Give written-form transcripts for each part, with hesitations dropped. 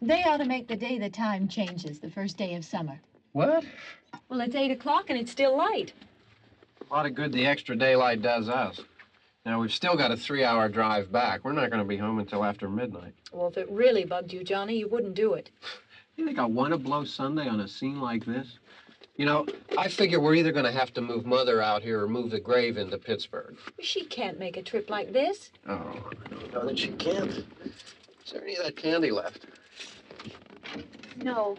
They ought to make the day the time changes, the first day of summer. What? Well, it's 8 o'clock and it's still light. A lot of good the extra daylight does us. Now, we've still got a 3-hour drive back. We're not going to be home until after midnight. Well, if it really bugged you, Johnny, you wouldn't do it. You think I want to blow Sunday on a scene like this? You know, I figure we're either going to have to move Mother out here or move the grave into Pittsburgh. She can't make a trip like this. Oh, I don't know that she can't. Is there any of that candy left? No.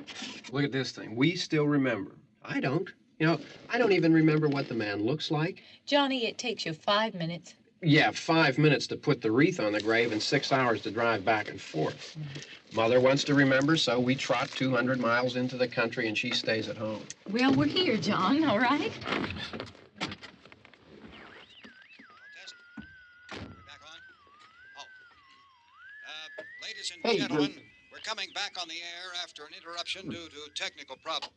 Look at this thing. We still remember. I don't. You know, I don't even remember what the man looks like. Johnny, it takes you 5 minutes. Yeah, 5 minutes to put the wreath on the grave and 6 hours to drive back and forth. Mother wants to remember, so we trot 200 miles into the country and she stays at home. Well, we're here, John, all right? Ladies and gentlemen, we're coming back on the air after an interruption due to technical problems.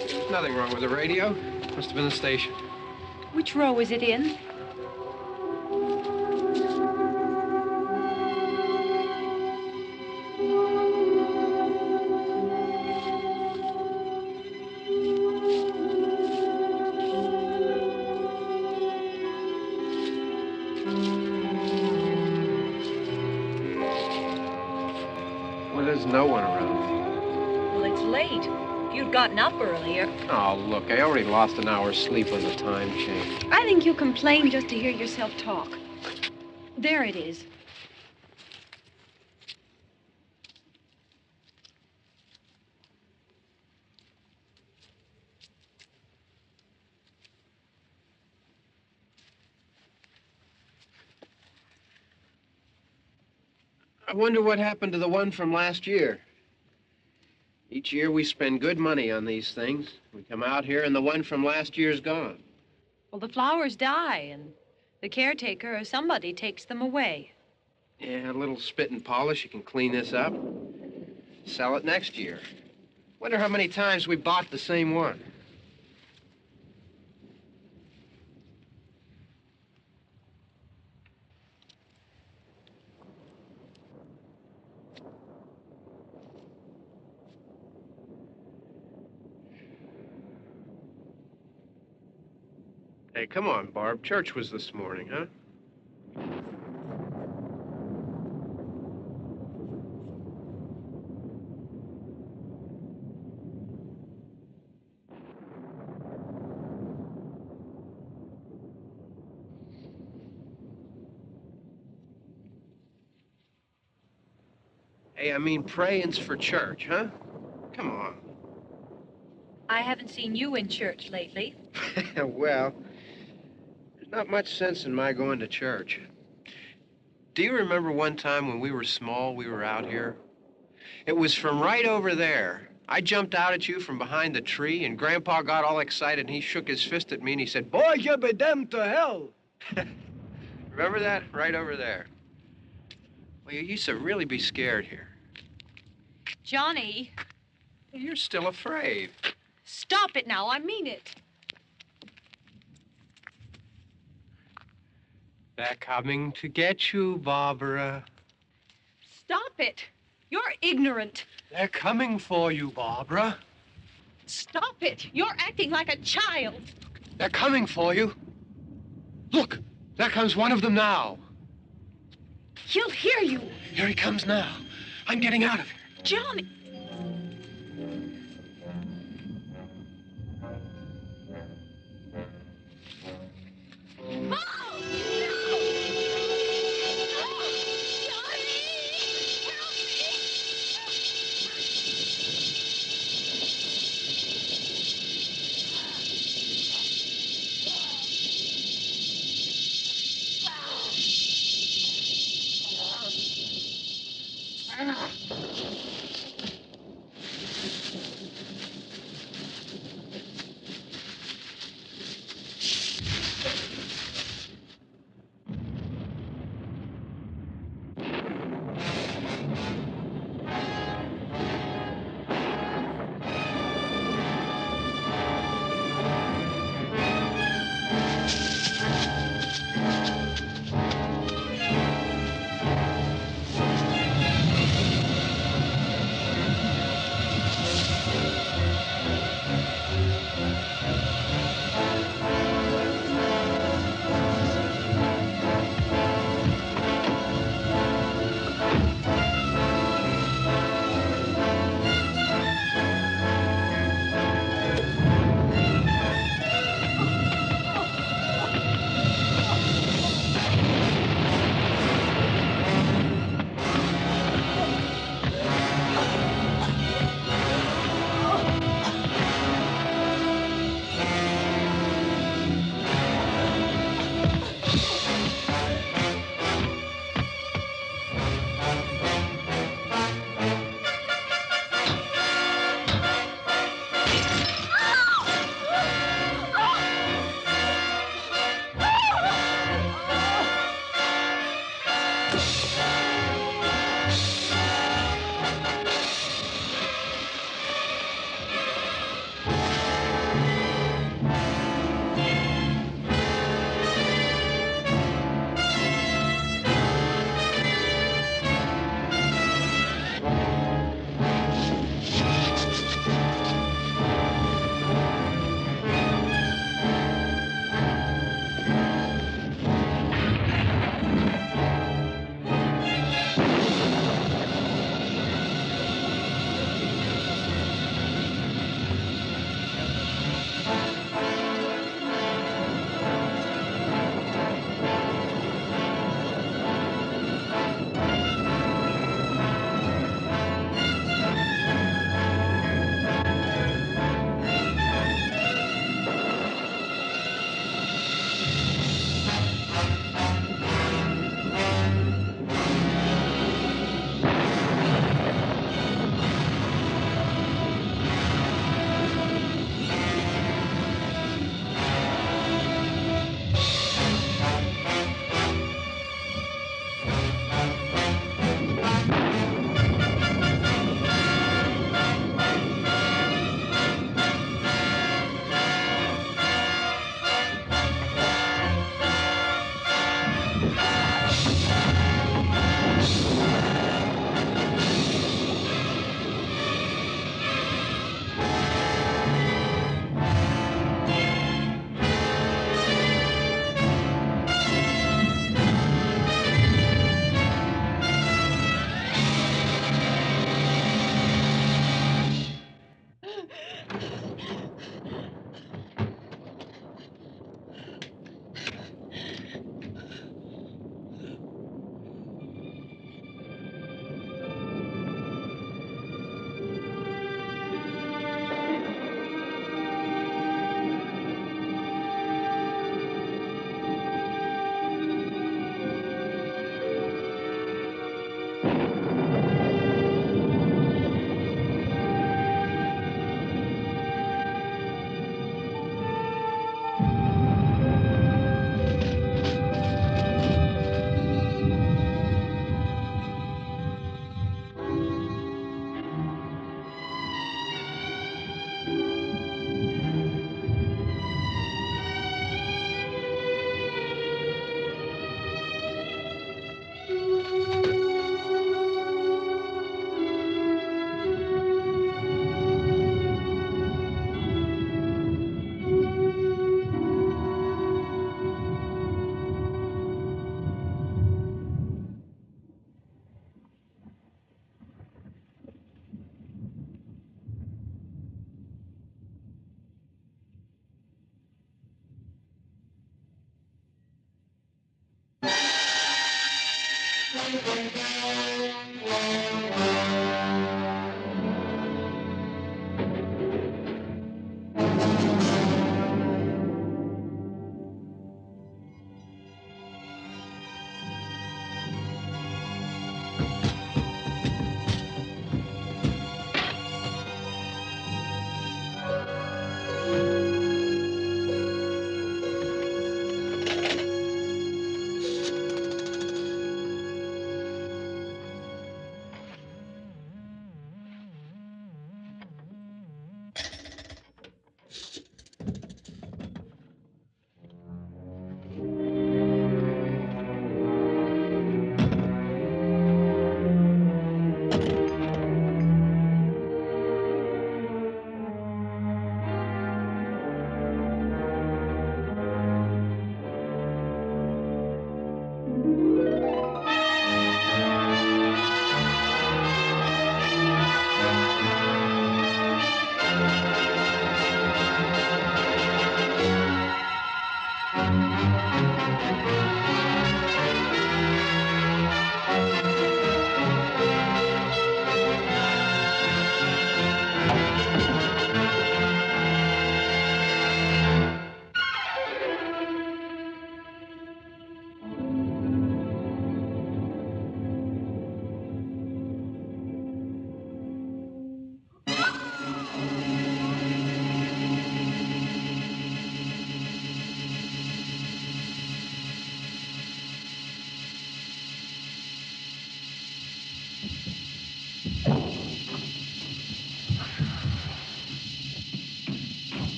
There's nothing wrong with the radio. Must have been the station. Which row is it in? Well, there's no one around. Well, it's late. If you'd gotten up earlier. Oh, look, I already lost an hour's sleep on the time change. I think you complain just to hear yourself talk. There it is. I wonder what happened to the one from last year. Each year we spend good money on these things. We come out here and the one from last year's gone. Well, the flowers die, and the caretaker or somebody takes them away. Yeah, a little spit and polish. You can clean this up. Sell it next year. Wonder how many times we bought the same one. Hey, come on, Barb. Church was this morning, huh? Hey, I mean, praying's for church, huh? Come on. I haven't seen you in church lately. Well, there's not much sense in my going to church. Do you remember one time when we were small, we were out here? It was from right over there. I jumped out at you from behind the tree, and Grandpa got all excited, and he shook his fist at me, and he said, "Boy, you be damned to hell." Remember that? Right over there. Well, you used to really be scared here. Johnny. You're still afraid. Stop it now. I mean it. They're coming to get you, Barbara. Stop it. You're ignorant. They're coming for you, Barbara. Stop it. You're acting like a child. They're coming for you. Look, there comes one of them now. He'll hear you. Here he comes now. I'm getting out of here. Johnny.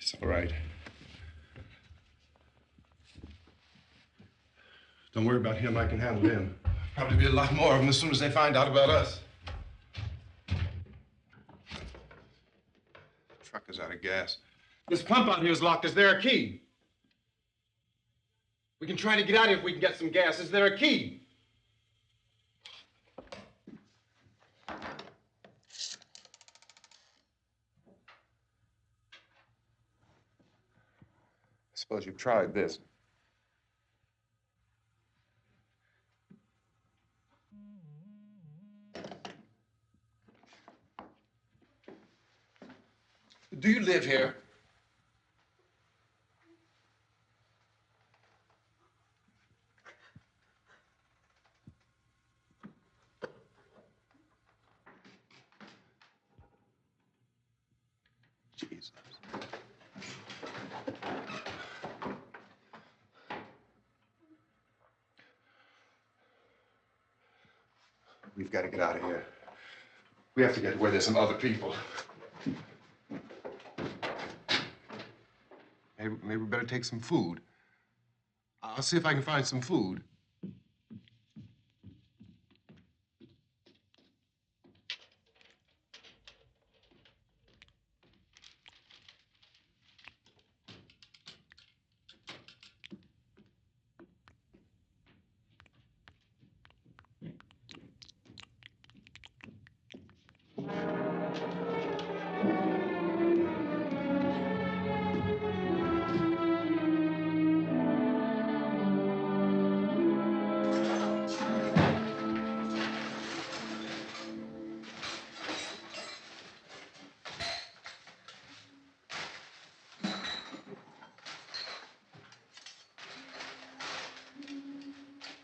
It's all right. Don't worry about him. I can handle him. Probably be a lot more of them as soon as they find out about us. The truck is out of gas. This pump out here is locked. Is there a key? We can try to get out of here if we can get some gas. Is there a key? I suppose you've tried this. Do you live here? Jesus. We've got to get out of here. We have to get where there's some other people. Maybe we better take some food. I'll see if I can find some food.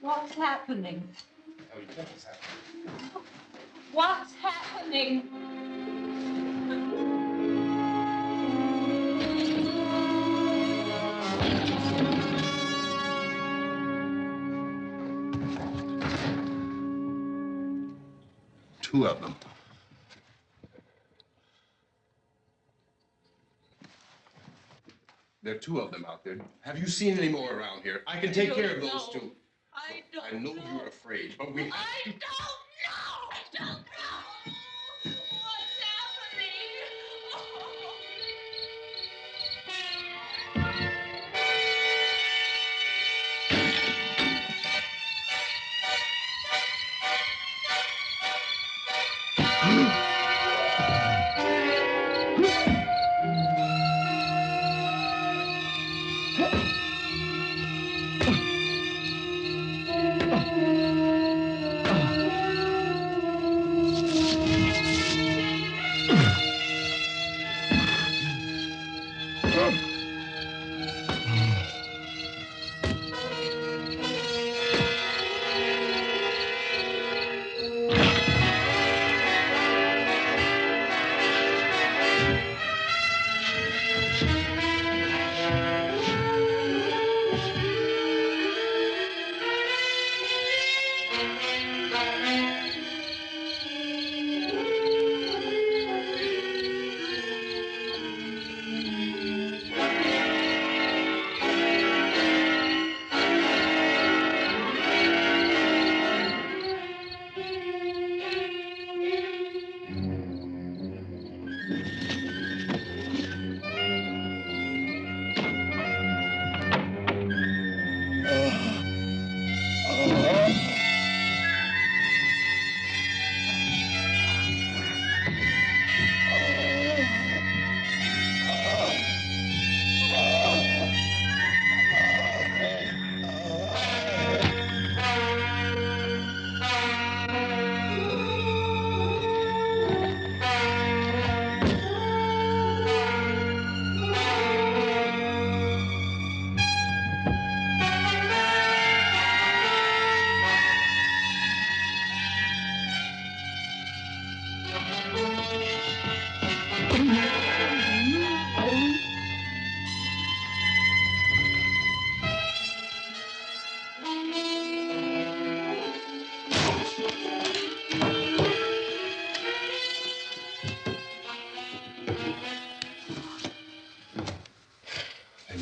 What's happening? Oh, you think it's happening? What's happening? Two of them. There are two of them out there. Have you seen any more around here? I can take care of those two. I Look, I know you're afraid, but we have I don't know. I don't know. What's happening?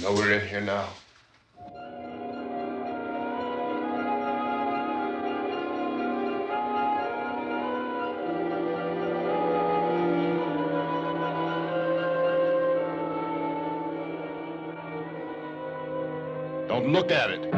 No, we're in here now. Don't look at it.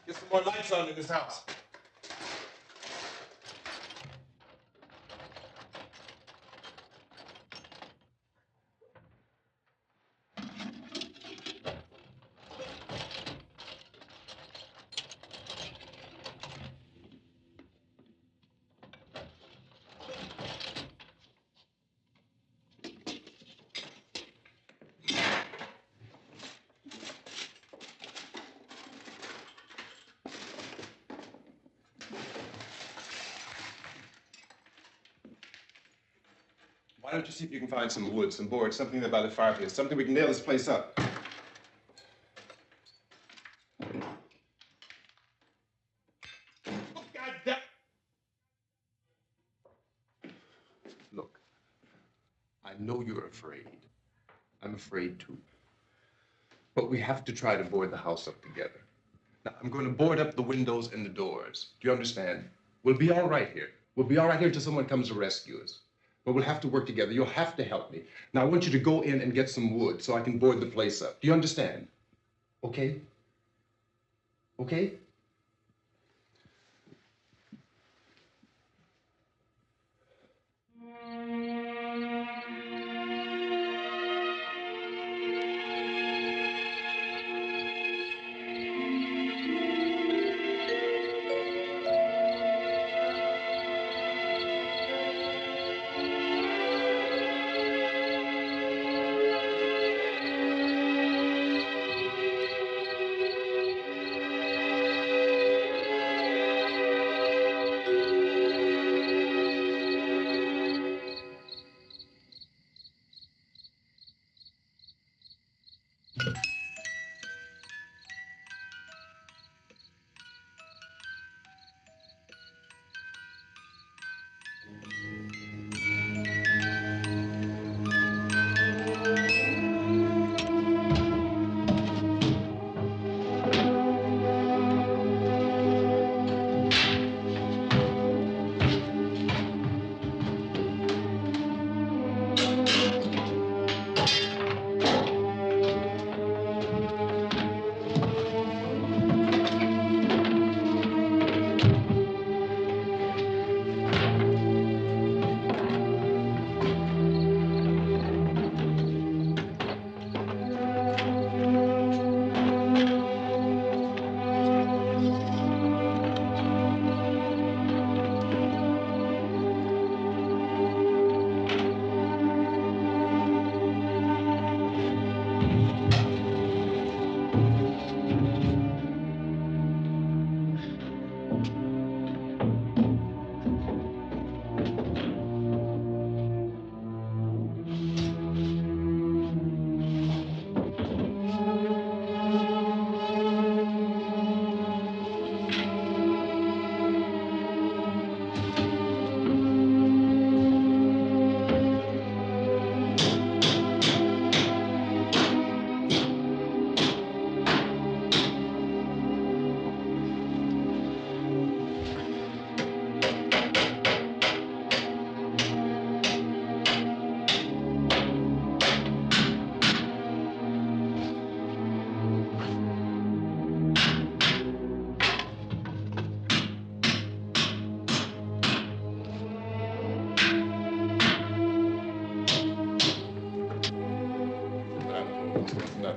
Get some more lights on in this house. Why don't you see if you can find some wood, some board, something there by the fire pit, something we can nail this place up. Oh, God damn. Look, I know you're afraid. I'm afraid too. But we have to try to board the house up together. Now, I'm going to board up the windows and the doors. Do you understand? We'll be all right here. We'll be all right here until someone comes to rescue us. But we'll have to work together. You'll have to help me. Now, I want you to go in and get some wood so I can board the place up. Do you understand? Okay? Okay?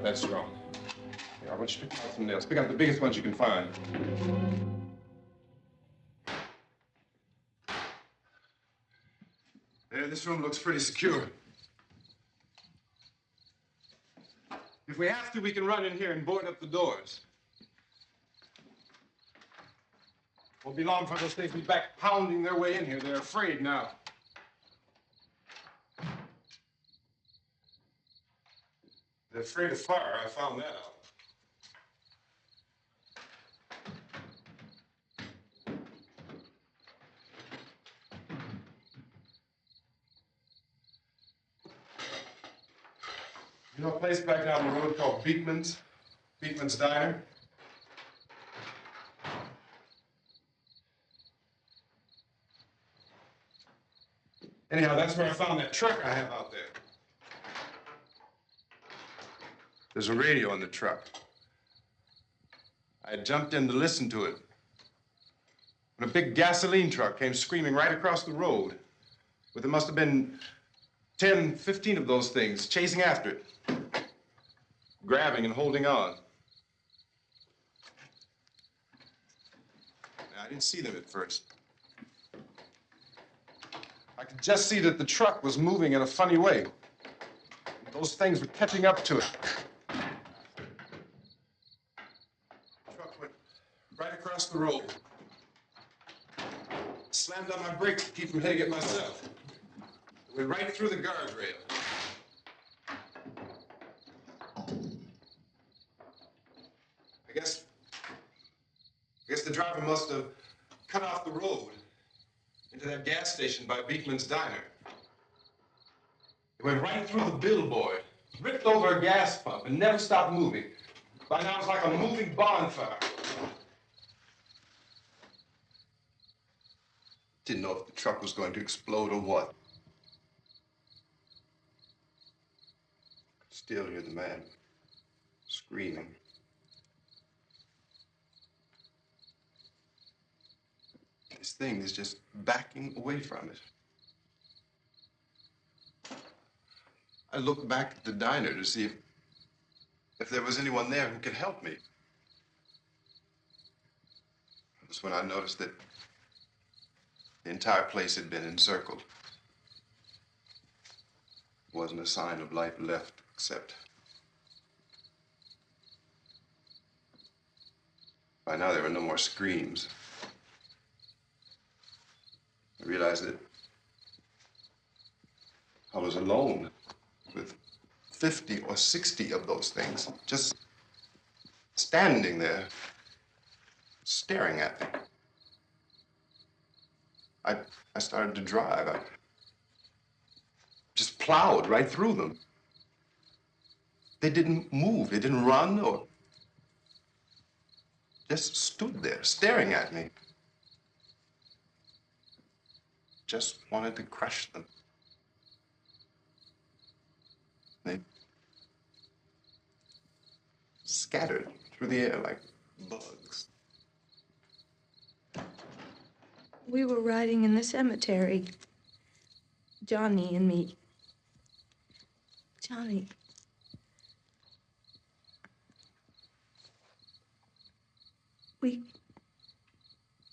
that's wrong. Here, I want you to pick out some nails. Pick out the biggest ones you can find. There, this room looks pretty secure. If we have to, we can run in here and board up the doors. Won't be long for those things to be back pounding their way in here. They're afraid now. They're afraid of fire. I found that out. You know a place back down the road called Beekman's? Beekman's Diner? Anyhow, that's where I found that truck I have out there. There's a radio in the truck. I jumped in to listen to it when a big gasoline truck came screaming right across the road. But there must have been 10, 15 of those things chasing after it, grabbing and holding on. I didn't see them at first. I could just see that the truck was moving in a funny way. Those things were catching up to it. The truck went right across the road. Slammed on my brakes to keep from hitting it myself. It went right through the guardrail. I guess the driver must have cut off the road into that gas station by Beekman's Diner. It went right through the billboard, ripped over a gas pump, and never stopped moving. By now, it's like a moving bonfire. Didn't know if the truck was going to explode or what. Could still hear the man screaming. This thing is just backing away from it. I looked back at the diner to see if there was anyone there who could help me. That's when I noticed that the entire place had been encircled. There wasn't a sign of life left except by now there were no more screams. I realized that I was alone with 50 or 60 of those things, just standing there, staring at me. I started to drive. I just plowed right through them. They didn't move. They didn't run or just stood there, staring at me. Just wanted to crush them. They scattered through the air like bugs. We were riding in the cemetery, Johnny and me. Johnny.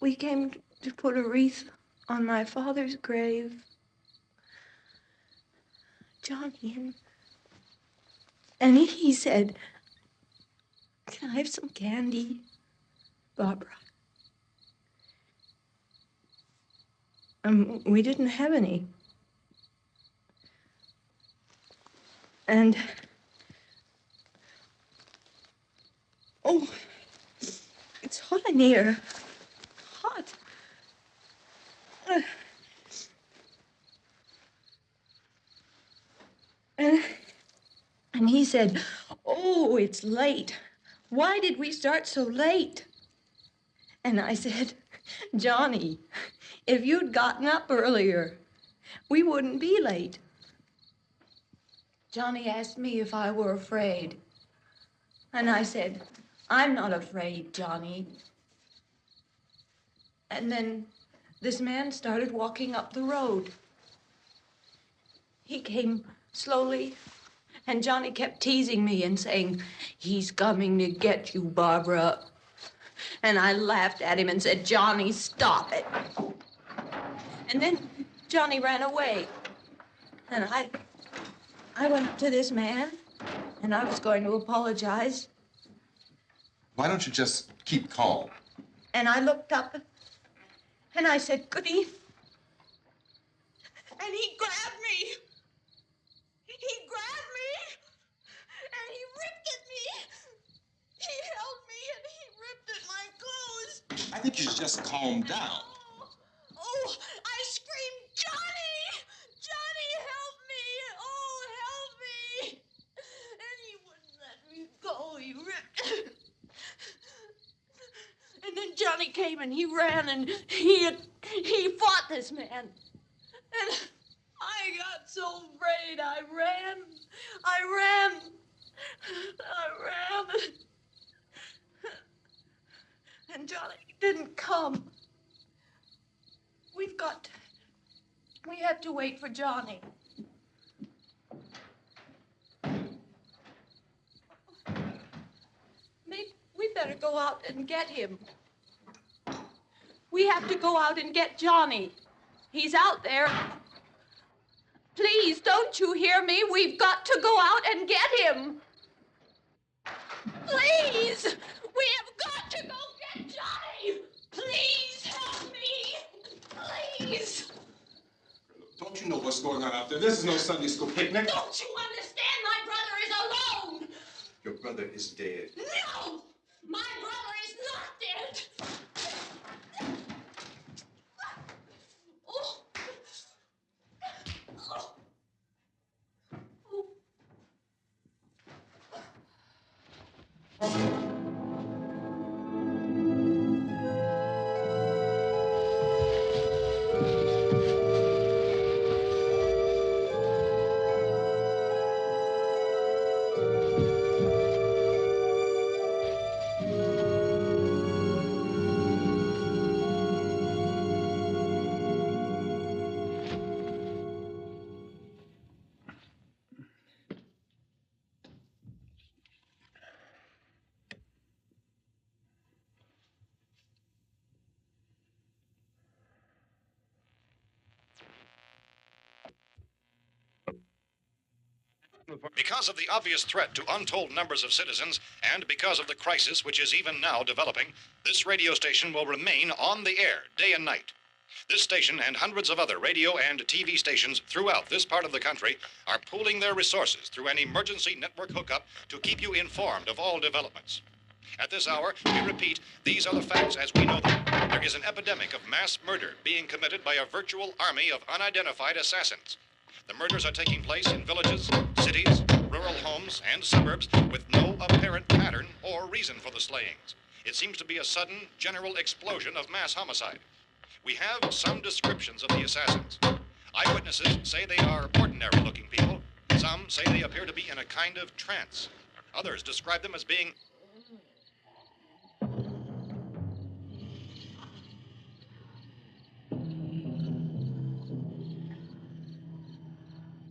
We came to put a wreath on my father's grave. Johnny, and he said, "Can I have some candy, Barbara?" We didn't have any. And, oh, it's hot in here. Hot. And he said, "Oh, it's late. Why did we start so late?" And I said, "Johnny, if you'd gotten up earlier, we wouldn't be late." Johnny asked me if I were afraid. And I said, "I'm not afraid, Johnny." And then this man started walking up the road. He came slowly And Johnny kept teasing me and saying, "He's coming to get you, Barbara." And I laughed at him and said, "Johnny, stop it." And then Johnny ran away. And I went up to this man, and I was going to apologize. Why don't you just keep calm? And I looked up, and I said, "Good evening." And he grabbed me. He grabbed me, and he ripped at me. He held me, and he ripped at my clothes. I think you should just calm down. Oh, I screamed, "Johnny! Johnny, help me! Oh, help me!" And he wouldn't let me go. He ripped. And then Johnny came and he ran and he fought this man. And I got so afraid. I ran. And Johnny didn't come. We have to wait for Johnny. Maybe we better go out and get him. We have to go out and get Johnny. He's out there. Please, don't you hear me? We've got to go out and get him. Please! We have got to go get Johnny! Please help me! Please! Don't you know what's going on out there? This is no Sunday school picnic. Don't you understand? My brother is alone! Your brother is dead. No! My brother is not dead! Oh. Oh. Because of the obvious threat to untold numbers of citizens, and because of the crisis which is even now developing, this radio station will remain on the air day and night. This station and hundreds of other radio and TV stations throughout this part of the country are pooling their resources through an emergency network hookup to keep you informed of all developments. At this hour, we repeat, these are the facts as we know them. There is an epidemic of mass murder being committed by a virtual army of unidentified assassins. The murders are taking place in villages, cities, rural homes, and suburbs with no apparent pattern or reason for the slayings. It seems to be a sudden, general explosion of mass homicide. We have some descriptions of the assassins. Eyewitnesses say they are ordinary-looking people. Some say they appear to be in a kind of trance. Others describe them as being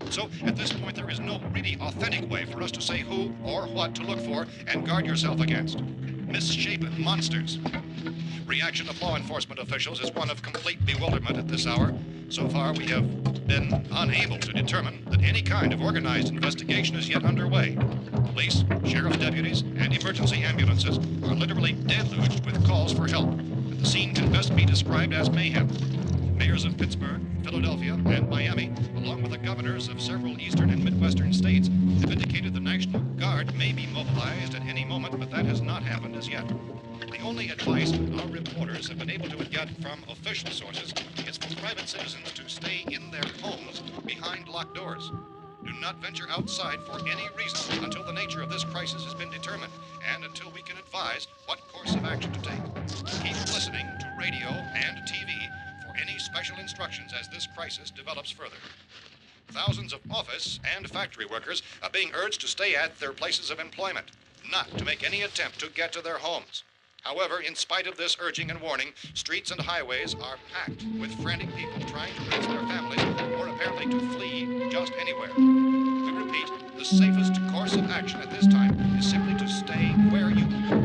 So, at this point, there is no really authentic way for us to say who or what to look for and guard yourself against. Misshapen monsters. Reaction of law enforcement officials is one of complete bewilderment at this hour. So far, we have been unable to determine that any kind of organized investigation is yet underway. Police, sheriff's deputies, and emergency ambulances are literally deluged with calls for help, and the scene can best be described as mayhem. Mayors of Pittsburgh, Philadelphia, and Miami, along with the governors of several eastern and midwestern states, have indicated the National Guard may be mobilized at any moment, but that has not happened as yet. The only advice our reporters have been able to get from official sources is for private citizens to stay in their homes behind locked doors. Do not venture outside for any reason until the nature of this crisis has been determined and until we can advise what course of action to take. Keep listening to radio and TV for any special instructions as this crisis develops further. Thousands of office and factory workers are being urged to stay at their places of employment, not to make any attempt to get to their homes. However, in spite of this urging and warning, streets and highways are packed with frantic people trying to reach their families or apparently to flee just anywhere. We repeat, the safest course of action at this time is simply to stay where you are.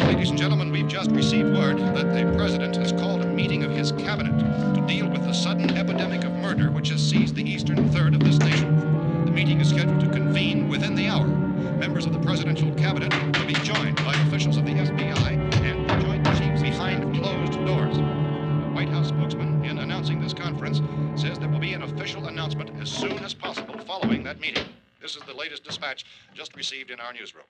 Ladies and gentlemen, we've just received word that the president has called a meeting of his cabinet to deal with the sudden epidemic of murder which has seized the eastern third of this nation. The meeting is scheduled to convene within the hour. Members of the presidential cabinet will be joined by officials of the FBI and the joint chiefs behind closed doors. The White House spokesman, in announcing this conference, says there will be an official announcement as soon as possible following that meeting. This is the latest dispatch just received in our newsroom.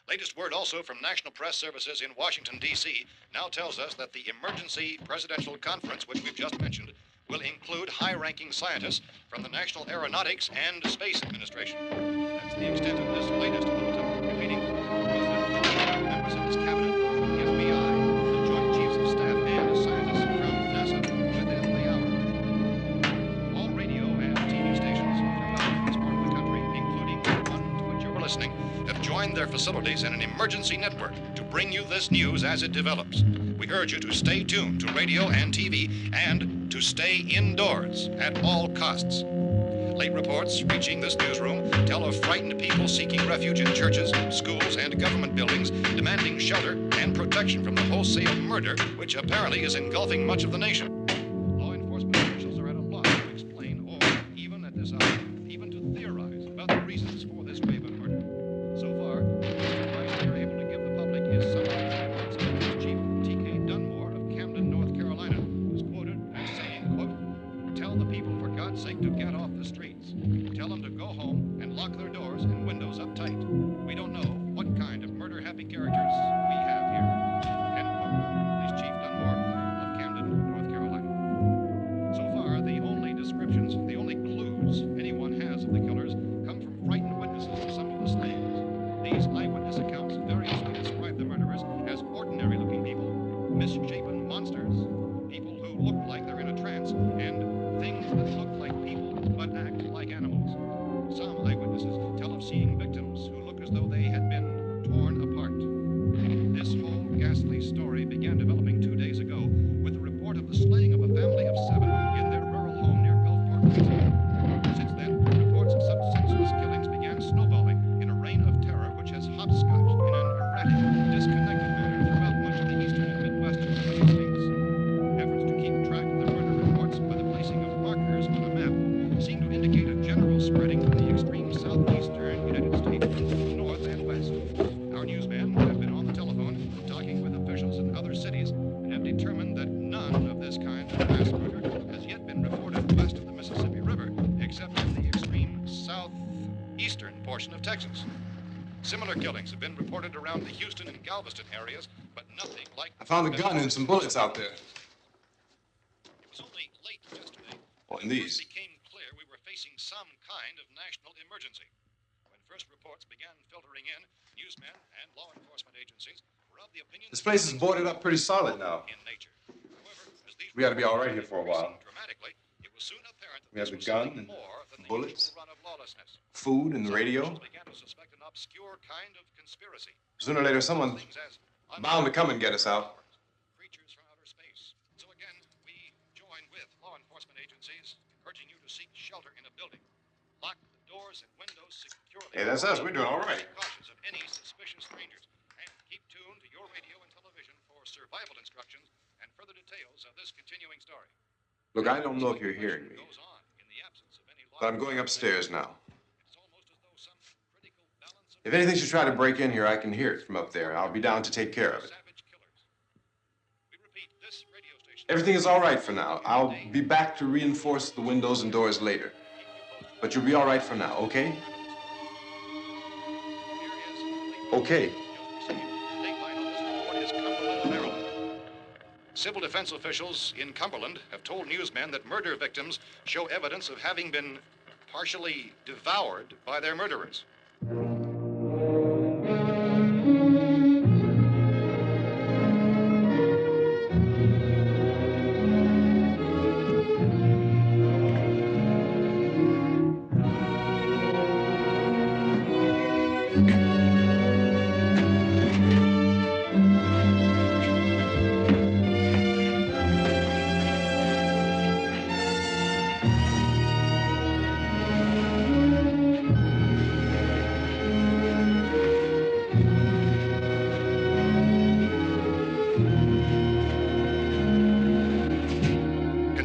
Latest word also from National Press Services in Washington, D.C. now tells us that the emergency presidential conference, which we've just mentioned, will include high-ranking scientists from the National Aeronautics and Space Administration. That's the extent of this latest bulletin. Repeating, the President, members of his cabinet, the FBI, the Joint Chiefs of Staff, and scientists from NASA within the hour. All radio and TV stations throughout this part of the country, including the one to which you were listening, have joined their facilities in an emergency network to bring you this news as it develops. We urge you to stay tuned to radio and TV and to stay indoors at all costs. Late reports reaching this newsroom tell of frightened people seeking refuge in churches, schools, and government buildings, demanding shelter and protection from the wholesale murder which apparently is engulfing much of the nation. Law enforcement officials are at a loss to explain or, even at this hour, even to theorize about the reasons for this wave of murder. So far, the advice they are able to give the public is summary reports of Police Chief T.K. Dunmore of Camden, North Carolina, who's quoted as saying, quote, "Tell the people for God's sake to get off the streets. Tell them to go home and lock their doors and windows up tight. We don't know what kind of murder-happy characters we have here." End quote. Police Chief Dunmore of Camden, North Carolina. So far, the only descriptions, the only clues anyone has of the killers come from frightened witnesses of some of the slayings. These eyewitness accounts variously describe the murderers as ordinary-looking people, misshapen monsters, people who look like they're in a trance, and things that look like people but act like animals. Some eyewitnesses tell of seeing victims who look as though they had been torn apart. This whole ghastly story began developing 2 days ago with the report of the slaying of a family of 7 in their rural home near Gulfport, Louisiana. Since then, reports of such senseless killings began snowballing in a reign of terror which has hopscotched in an erratic, disconnected manner throughout much of the eastern and midwestern United States. Efforts to keep track of the murder reports by the placing of markers on a map seem to indicate a general spreading from the extreme southeastern United States to the north and west. Our newsmen have been on the telephone talking with officials in other cities and have determined that none of this kind of mass murder has yet been reported west of the Mississippi River, except in the extreme southeastern portion of Texas. Similar killings have been reported around the Houston and Galveston areas, but nothing like... I found a gun and some bullets out there. It was only late yesterday Oh, when and it these. first became clear we were facing some kind of national emergency. When first reports began filtering in, newsmen and law enforcement agencies were of the opinion This that place is things boarded were up pretty solid now. in nature. However, as these We ought to be all right reports here for a while. increasing dramatically, it was soon apparent that We have this the was gun something and more than the bullets, usual run of lawlessness. food and the Some radio. officials began to suspect an obscure kind of conspiracy. Sooner or later, someone's Things as bound to come and get us out. creatures from outer space. So again, we join with law enforcement agencies, urging you to seek shelter in a building. Lock the doors and windows securely. Hey, that's us. We're doing all right. Be cautious of any suspicious strangers, and keep tuned to your radio and television for survival instructions and further details of this continuing story. Look, I don't know if you're hearing me, Goes on in the absence of any law but I'm going upstairs now. It's almost as though some critical balance of If anything should try to break in here, I can hear it from up there. I'll be down to take care of it. savage killers. We repeat, this radio station. Everything is all right for now. I'll be back to reinforce the windows and doors later. But you'll be all right for now, okay? Okay. Civil defense officials in Cumberland have told newsmen that murder victims show evidence of having been partially devoured by their murderers.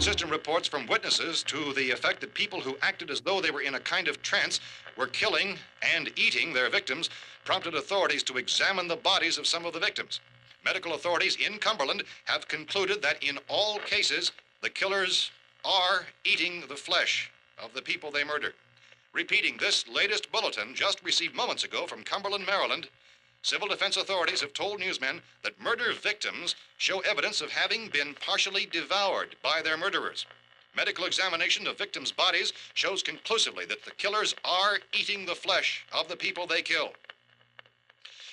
Inconsistent reports from witnesses to the effect that people who acted as though they were in a kind of trance were killing and eating their victims prompted authorities to examine the bodies of some of the victims. Medical authorities in Cumberland have concluded that in all cases, the killers are eating the flesh of the people they murdered. Repeating this latest bulletin just received moments ago from Cumberland, Maryland, civil defense authorities have told newsmen that murder victims show evidence of having been partially devoured by their murderers. Medical examination of victims' bodies shows conclusively that the killers are eating the flesh of the people they kill.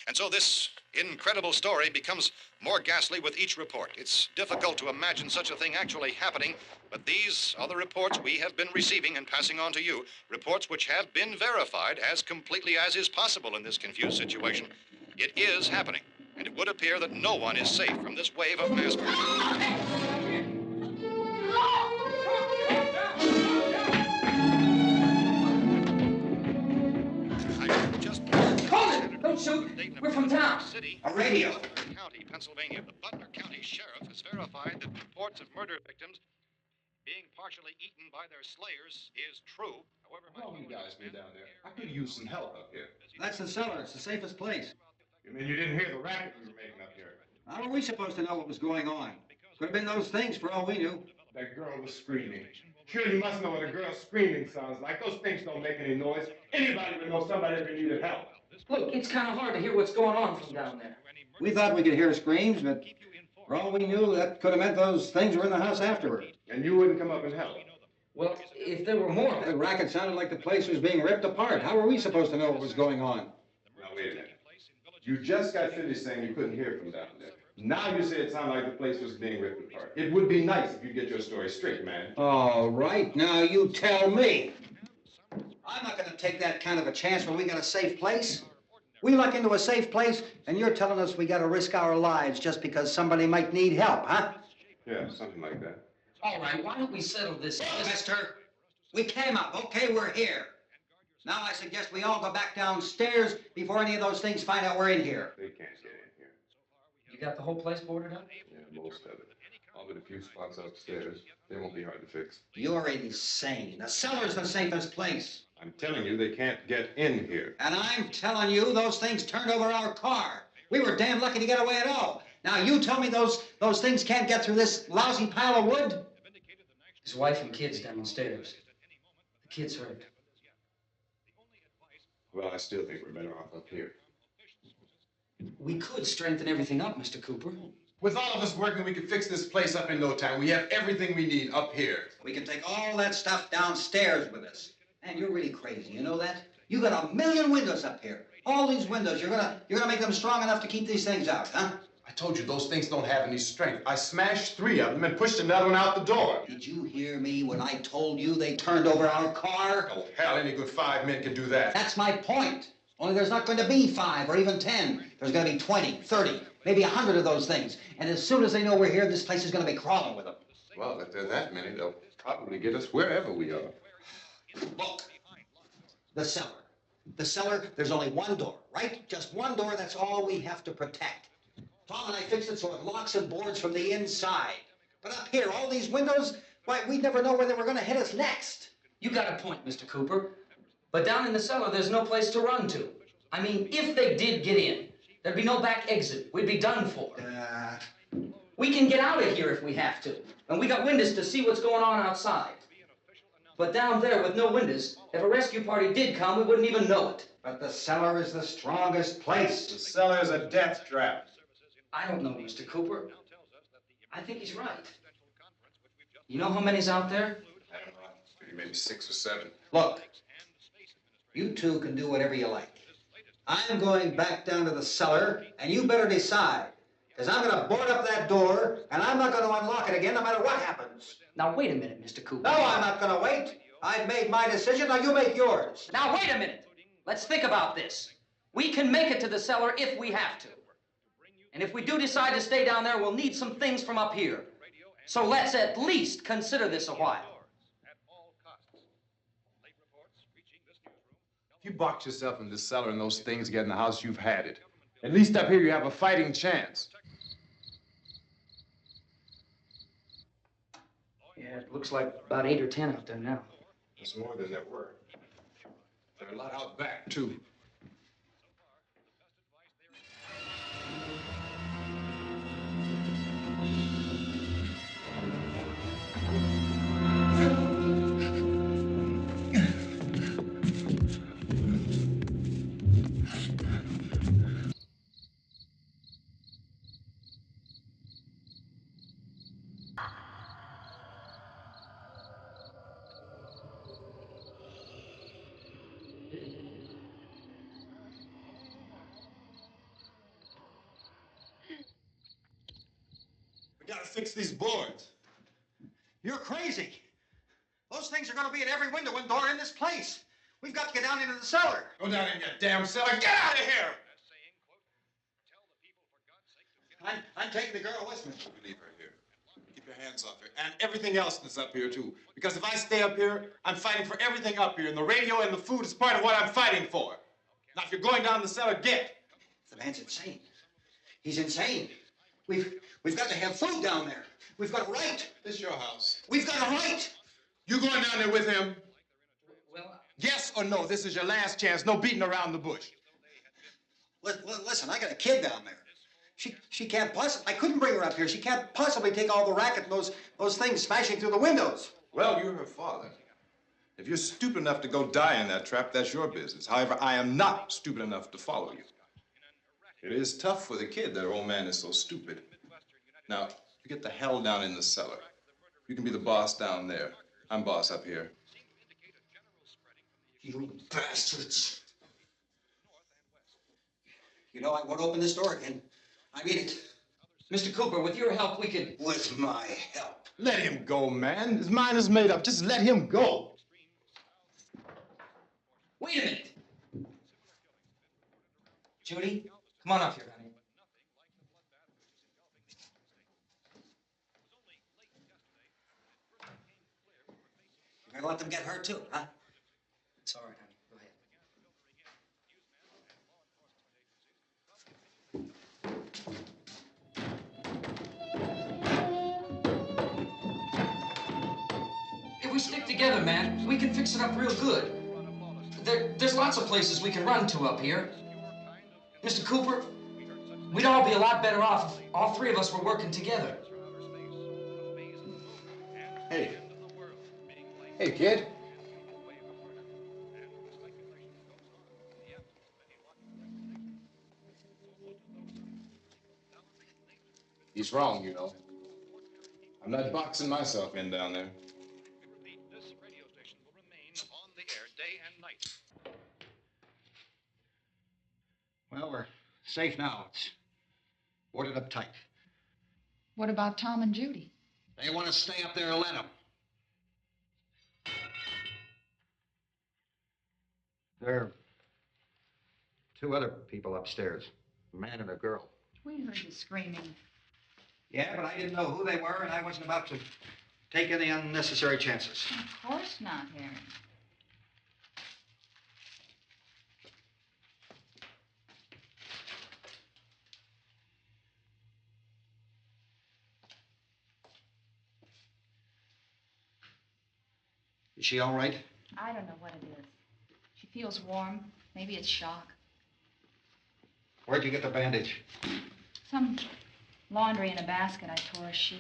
And so this incredible story becomes more ghastly with each report. It's difficult to imagine such a thing actually happening, but these are the reports we have been receiving and passing on to you, reports which have been verified as completely as is possible in this confused situation. It is happening, and it would appear that no one is safe from this wave of mass murder. Don't shoot. We're from town. A radio. County, Pennsylvania. The Butler County Sheriff has verified that reports of murder victims being partially eaten by their slayers is true. However, All you guys been down there. I could use some help up here. That's the cellar. It's the safest place. You mean you didn't hear the racket we were making up here? How are we supposed to know what was going on? Could have been those things for all we knew. That girl was screaming. Sure, you must know what a girl screaming sounds like. Those things don't make any noise. Anybody would know somebody ever needed help. Look, it's kind of hard to hear what's going on from down there. We thought we could hear screams, but for all we knew, that could have meant those things were in the house afterward. And you wouldn't come up and help. Well, if there were more... The racket sounded like the place was being ripped apart. How were we supposed to know what was going on? Now, wait a minute. You just got finished saying you couldn't hear from down there. Now you say it sounded like the place was being ripped apart. It would be nice if you get your story straight, man. All right, now you tell me. I'm not going to take that kind of a chance when we got a safe place. We luck into a safe place, and you're telling us we got to risk our lives just because somebody might need help, huh? Yeah, something like that. All right, why don't we settle this? Mister, we came up. Okay, we're here. Now I suggest we all go back downstairs before any of those things find out we're in here. They can't get in here. You got the whole place boarded up? Yeah, most of it. All but a few spots upstairs. They won't be hard to fix. You're insane. The cellar's the safest place. I'm telling you, they can't get in here. And I'm telling you, those things turned over our car. We were damn lucky to get away at all. Now you tell me those things can't get through this lousy pile of wood? His wife and kids downstairs. The kid's hurt. Well, I still think we're better off up here. We could strengthen everything up, Mr. Cooper. With all of us working, we could fix this place up in no time. We have everything we need up here. We can take all that stuff downstairs with us. Man, you're really crazy, you know that? You got 1,000,000 windows up here. All these windows, you're gonna make them strong enough to keep these things out, huh? I told you, those things don't have any strength. I smashed 3 of them and pushed another one out the door. Did you hear me when I told you they turned over our car? Oh, hell, any good 5 men can do that. That's my point. Only there's not going to be 5 or even 10. There's going to be 20, 30, maybe 100 of those things. And as soon as they know we're here, this place is going to be crawling with them. Well, if there are that many, they'll probably get us wherever we are. Look, the cellar. The cellar, there's only one door, right? Just one door, that's all we have to protect. Tom and I fixed it so it locks and boards from the inside. But up here, all these windows, why, we'd never know where they were going to hit us next. You got a point, Mr. Cooper. But down in the cellar, there's no place to run to. I mean, if they did get in, there'd be no back exit. We'd be done for. We can get out of here if we have to. And we got windows to see what's going on outside. But down there with no windows, if a rescue party did come, we wouldn't even know it. But the cellar is the strongest place. The cellar's a death trap. I don't know, Mr. Cooper. I think he's right. You know how many's out there? I don't know. Maybe 6 or 7. Look, you two can do whatever you like. I'm going back down to the cellar, and you better decide. Because I'm going to board up that door, and I'm not going to unlock it again no matter what happens. Now, wait a minute, Mr. Cooper. No, I'm not going to wait. I've made my decision, now you make yours. Now, wait a minute. Let's think about this. We can make it to the cellar if we have to. And if we do decide to stay down there, we'll need some things from up here. So let's at least consider this a while. If you box yourself in this cellar and those things get in the house, you've had it. At least up here you have a fighting chance. Yeah. Yeah, it looks like about 8 or 10 out there now. There's more than there were. There are a lot out back, too. We gotta fix these boards. You're crazy. Those things are going to be at every window and door in this place. We've got to get down into the cellar. Go down in your damn cellar. Get out of here! I'm taking the girl with me. Leave her here. Keep your hands off her. And everything else that's up here, too. Because if I stay up here, I'm fighting for everything up here. And the radio and the food is part of what I'm fighting for. Now, if you're going down the cellar, get. The man's insane. He's insane. We've got to have food down there. We've got a right. This is your house. We've got a right. You going down there with him? Well, Yes or no? This is your last chance. No beating around the bush. Listen, I got a kid down there. She can't possibly. I couldn't bring her up here. She can't possibly take all the racket and those things smashing through the windows. Well, you're her father. If you're stupid enough to go die in that trap, that's your business. However, I am not stupid enough to follow you. It is tough for the kid that her old man is so stupid. Now, you get the hell down in the cellar. You can be the boss down there. I'm boss up here. You bastards. You know, I won't open this door again. I mean it. Mr. Cooper, with your help, we could... With my help. Let him go, man. His mind is made up. Just let him go. Wait a minute. Judy, come on up here, honey. You're gonna let them get hurt too, huh? It's all right, honey. Go ahead. If we stick together, man, we can fix it up real good. There's lots of places we can run to up here. Mr. Cooper, we'd all be a lot better off if all three of us were working together. Hey. Hey, kid. He's wrong, you know. I'm not boxing myself in down there. This radio station will remain on the air day and night. Well, we're safe now. It's boarded up tight. What about Tom and Judy? They want to stay up there, let them. There are two other people upstairs, a man and a girl. We heard you screaming. Yeah, but I didn't know who they were, and I wasn't about to take any unnecessary chances. Of course not, Harry. Is she all right? I don't know what it is. She feels warm. Maybe it's shock. Where'd you get the bandage? Some laundry in a basket. I tore a sheet.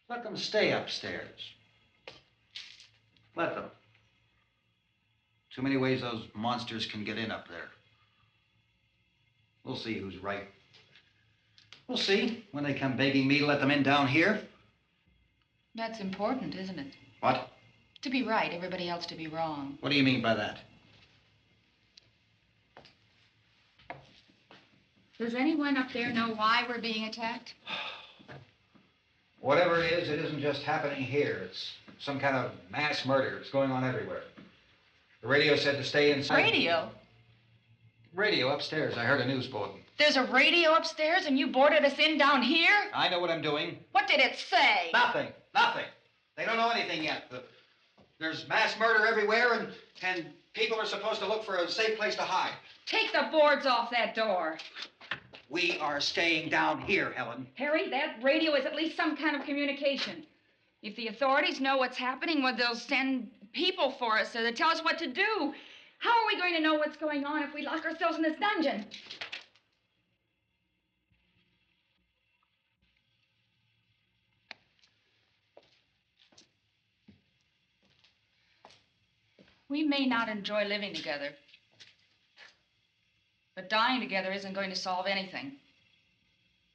Let them stay upstairs. Let them. Too many ways those monsters can get in up there. We'll see who's right. We'll see when they come begging me to let them in down here. That's important, isn't it? What? To be right, everybody else to be wrong. What do you mean by that? Does anyone up there know why we're being attacked? Whatever it isn't just happening here. It's some kind of mass murder. It's going on everywhere. The radio said to stay inside. Radio? Radio upstairs. I heard a news bulletin. There's a radio upstairs and you boarded us in down here? I know what I'm doing. What did it say? Nothing. Nothing. They don't know anything yet. There's mass murder everywhere, and People are supposed to look for a safe place to hide. Take the boards off that door. We are staying down here, Helen. Harry, that radio is at least some kind of communication. If the authorities know what's happening, well, they'll send people for us to tell us what to do. How are we going to know what's going on if we lock ourselves in this dungeon? We may not enjoy living together, but dying together isn't going to solve anything.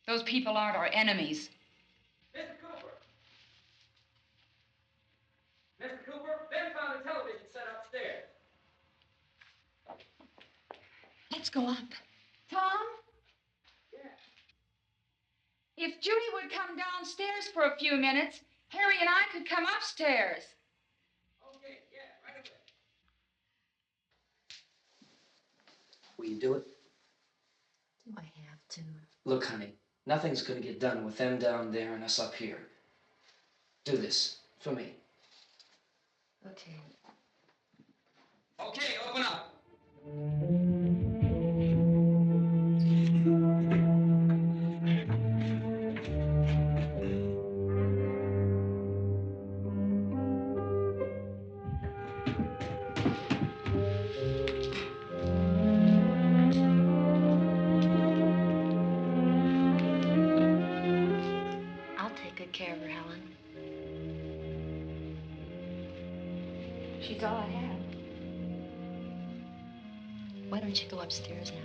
Those people aren't our enemies. Mr. Cooper! Mr. Cooper, Ben found a television set upstairs. Let's go up. Tom? Yeah. If Judy would come downstairs for a few minutes, Harry and I could come upstairs. Okay, yeah, right away. Will you do it? Do I have to? Look, honey, nothing's gonna get done with them down there and us up here. Do this for me. Okay. Okay, open up. I'll take good care of her, Helen. She's all I have. Why don't you go upstairs now?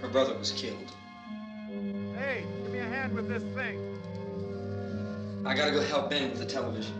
Her brother was killed. Hey, give me a hand with this thing. I gotta go help Ben with the television.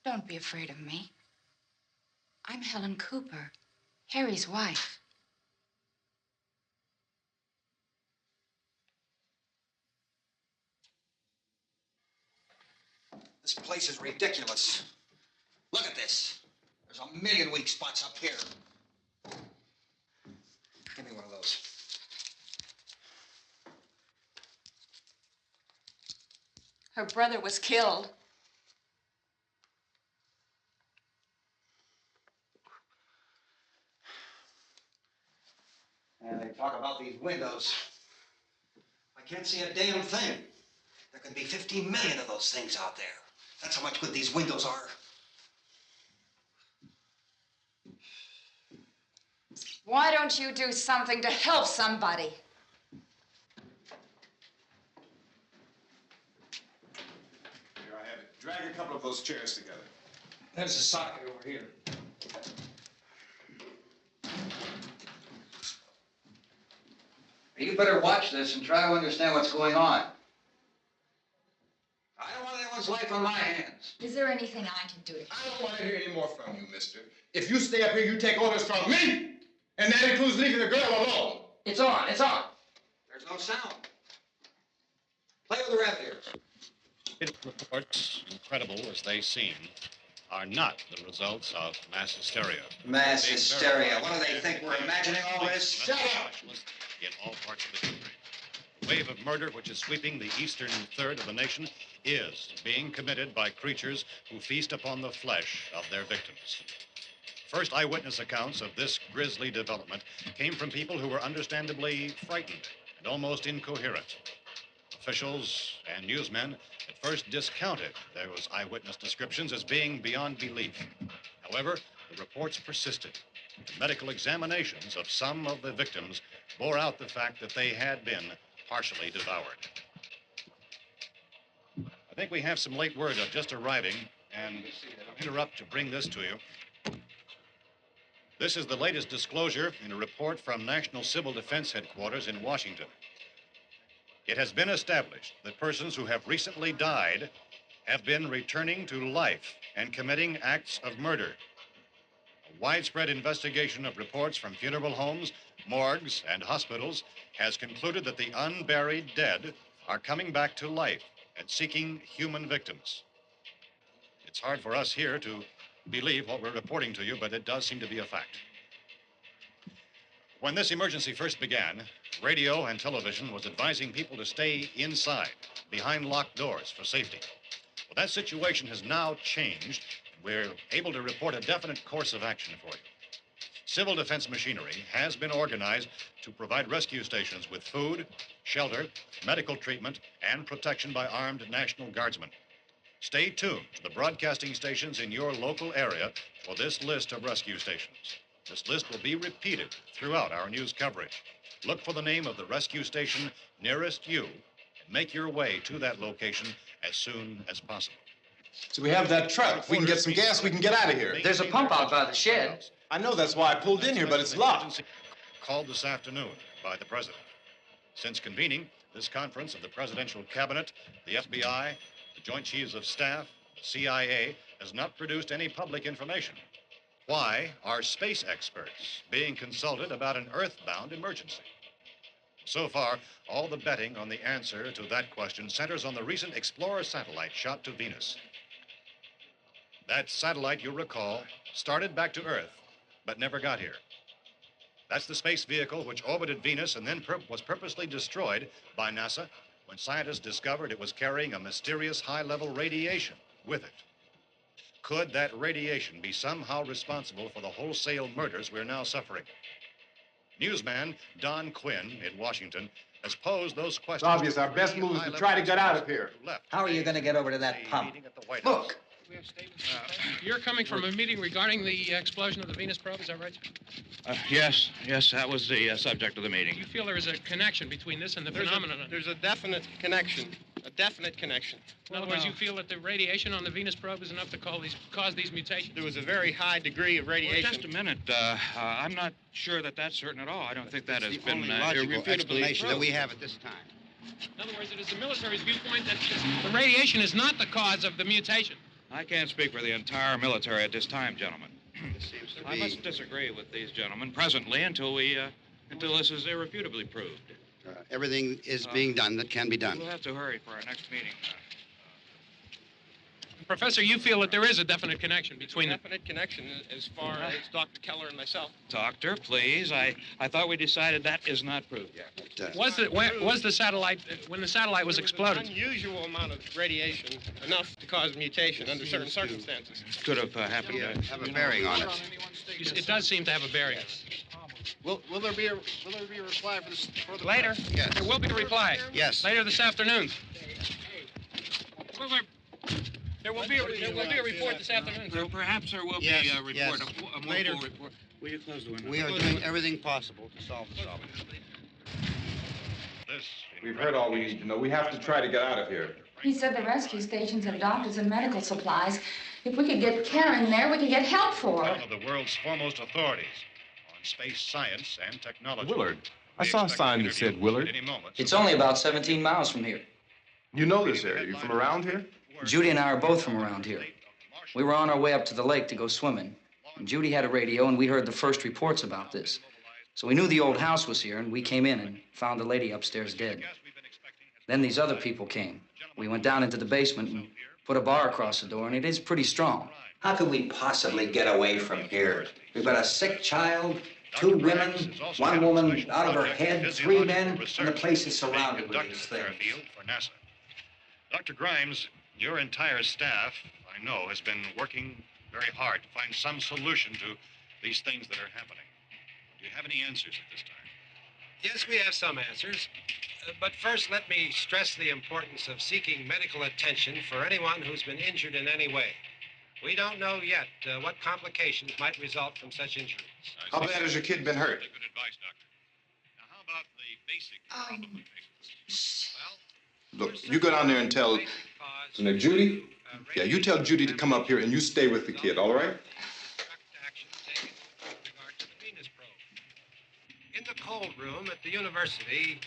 Don't be afraid of me. I'm Helen Cooper, Harry's wife. This place is ridiculous. Look at this. There's a million weak spots up here. Give me one of those. Her brother was killed. And they talk about these windows. I can't see a damn thing. There could be 15 million of those things out there. That's how much good these windows are. Why don't you do something to help somebody? Here I have it. Drag a couple of those chairs together. There's a socket over here. You better watch this and try to understand what's going on. I don't want anyone's life on my hands. Is there anything I can do to I don't want to hear any more from you, mister. If you stay up here, you take orders from me. And that includes leaving the girl alone. It's on, it's on. There's no sound. Play with the red ears. Reports, incredible as they seem, are not the results of mass hysteria. Mass hysteria. What do they think? We're imagining all this? Shut up! In all parts of the country. The wave of murder which is sweeping the eastern third of the nation is being committed by creatures who feast upon the flesh of their victims. First eyewitness accounts of this grisly development came from people who were understandably frightened and almost incoherent. Officials and newsmen at first discounted those eyewitness descriptions as being beyond belief. However, the reports persisted. The medical examinations of some of the victims bore out the fact that they had been partially devoured. I think we have some late word just arriving, and I'll interrupt to bring this to you. This is the latest disclosure in a report from National Civil Defense Headquarters in Washington. It has been established that persons who have recently died have been returning to life and committing acts of murder. A widespread investigation of reports from funeral homes, morgues, and hospitals has concluded that the unburied dead are coming back to life and seeking human victims. It's hard for us here to believe what we're reporting to you, but it does seem to be a fact. When this emergency first began, radio and television was advising people to stay inside, behind locked doors for safety. Well, that situation has now changed. We're able to report a definite course of action for you. Civil defense machinery has been organized to provide rescue stations with food, shelter, medical treatment, and protection by armed National Guardsmen. Stay tuned to the broadcasting stations in your local area for this list of rescue stations. This list will be repeated throughout our news coverage. Look for the name of the rescue station nearest you and make your way to that location as soon as possible. So we have that truck. If we can get some gas, we can get out of here. There's a pump out by the shed. I know, that's why I pulled in here, but it's locked. Called this afternoon by the president. Since convening this conference of the presidential cabinet, the FBI, the Joint Chiefs of Staff, the CIA has not produced any public information. Why are space experts being consulted about an earthbound emergency? So far, all the betting on the answer to that question centers on the recent Explorer satellite shot to Venus. That satellite, you'll recall, started back to Earth, but never got here. That's the space vehicle which orbited Venus and then was purposely destroyed by NASA when scientists discovered it was carrying a mysterious high-level radiation with it. Could that radiation be somehow responsible for the wholesale murders we're now suffering? Newsman Don Quinn in Washington has posed those questions. It's obvious our best move is to try to get out of here. How are you going to get over to that pump? Look. You're coming from a meeting regarding the explosion of the Venus probe, is that right? Yes, that was the subject of the meeting. You feel there is a connection between this and the phenomenon? There's a definite connection. In other words, you feel that the radiation on the Venus probe is enough to cause these mutations? There was a very high degree of radiation. Well, just a minute. I'm not sure that that's certain at all. I don't think that has been only logical irrefutably explanation that proved. we have at this time. In other words, it is the military's viewpoint that the radiation is not the cause of the mutation. I can't speak for the entire military at this time, gentlemen. This seems to I must disagree with these gentlemen presently until this is irrefutably proved. Everything is being done that can be done. We'll have to hurry for our next meeting. Professor, you feel that there is a definite connection between them? Definite connection as far as Dr. Keller and myself. Doctor, please. I thought we decided that is not proved yet. Was the satellite, when the satellite was exploded? An unusual amount of radiation, enough to cause mutation under certain circumstances. Could have happened. Have a bearing on it. It does seem to have a bearing. Will there be a reply for the Later? Yes. There will be a reply. Yes. Later this afternoon. There will be a report this afternoon. Perhaps there will be a report, yes. a more Later. full report. Will you close the window? We are doing everything possible to solve the problem. We've heard all we need to know. We have to try to get out of here. He said the rescue stations have doctors and medical supplies. If we could get care in there, we could get help for One it. of the world's foremost authorities on space science and technology. Willard. I saw a sign that said Willard. It's only about 17 miles from here. You know this area. You from around here? Judy and I are both from around here. We were on our way up to the lake to go swimming. And Judy had a radio, and we heard the first reports about this. So we knew the old house was here, and we came in and found the lady upstairs dead. Then these other people came. We went down into the basement and put a bar across the door, and it is pretty strong. How could we possibly get away from here? We've got a sick child, 2 women, 1 woman out of her head, 3 men, and the place is surrounded with these things. For NASA. Dr. Grimes, your entire staff, I know, has been working very hard to find some solution to these things that are happening. Do you have any answers at this time? Yes, we have some answers. But first, let me stress the importance of seeking medical attention for anyone who's been injured in any way. We don't know yet what complications might result from such injuries. How bad has your kid been hurt? Good advice, Doctor. Now, how about the basic complications? Well, Look, you go down there and tell... Now, Judy? Yeah, you tell Judy to come up here and you stay with the kid, all right? In the cold room at the university,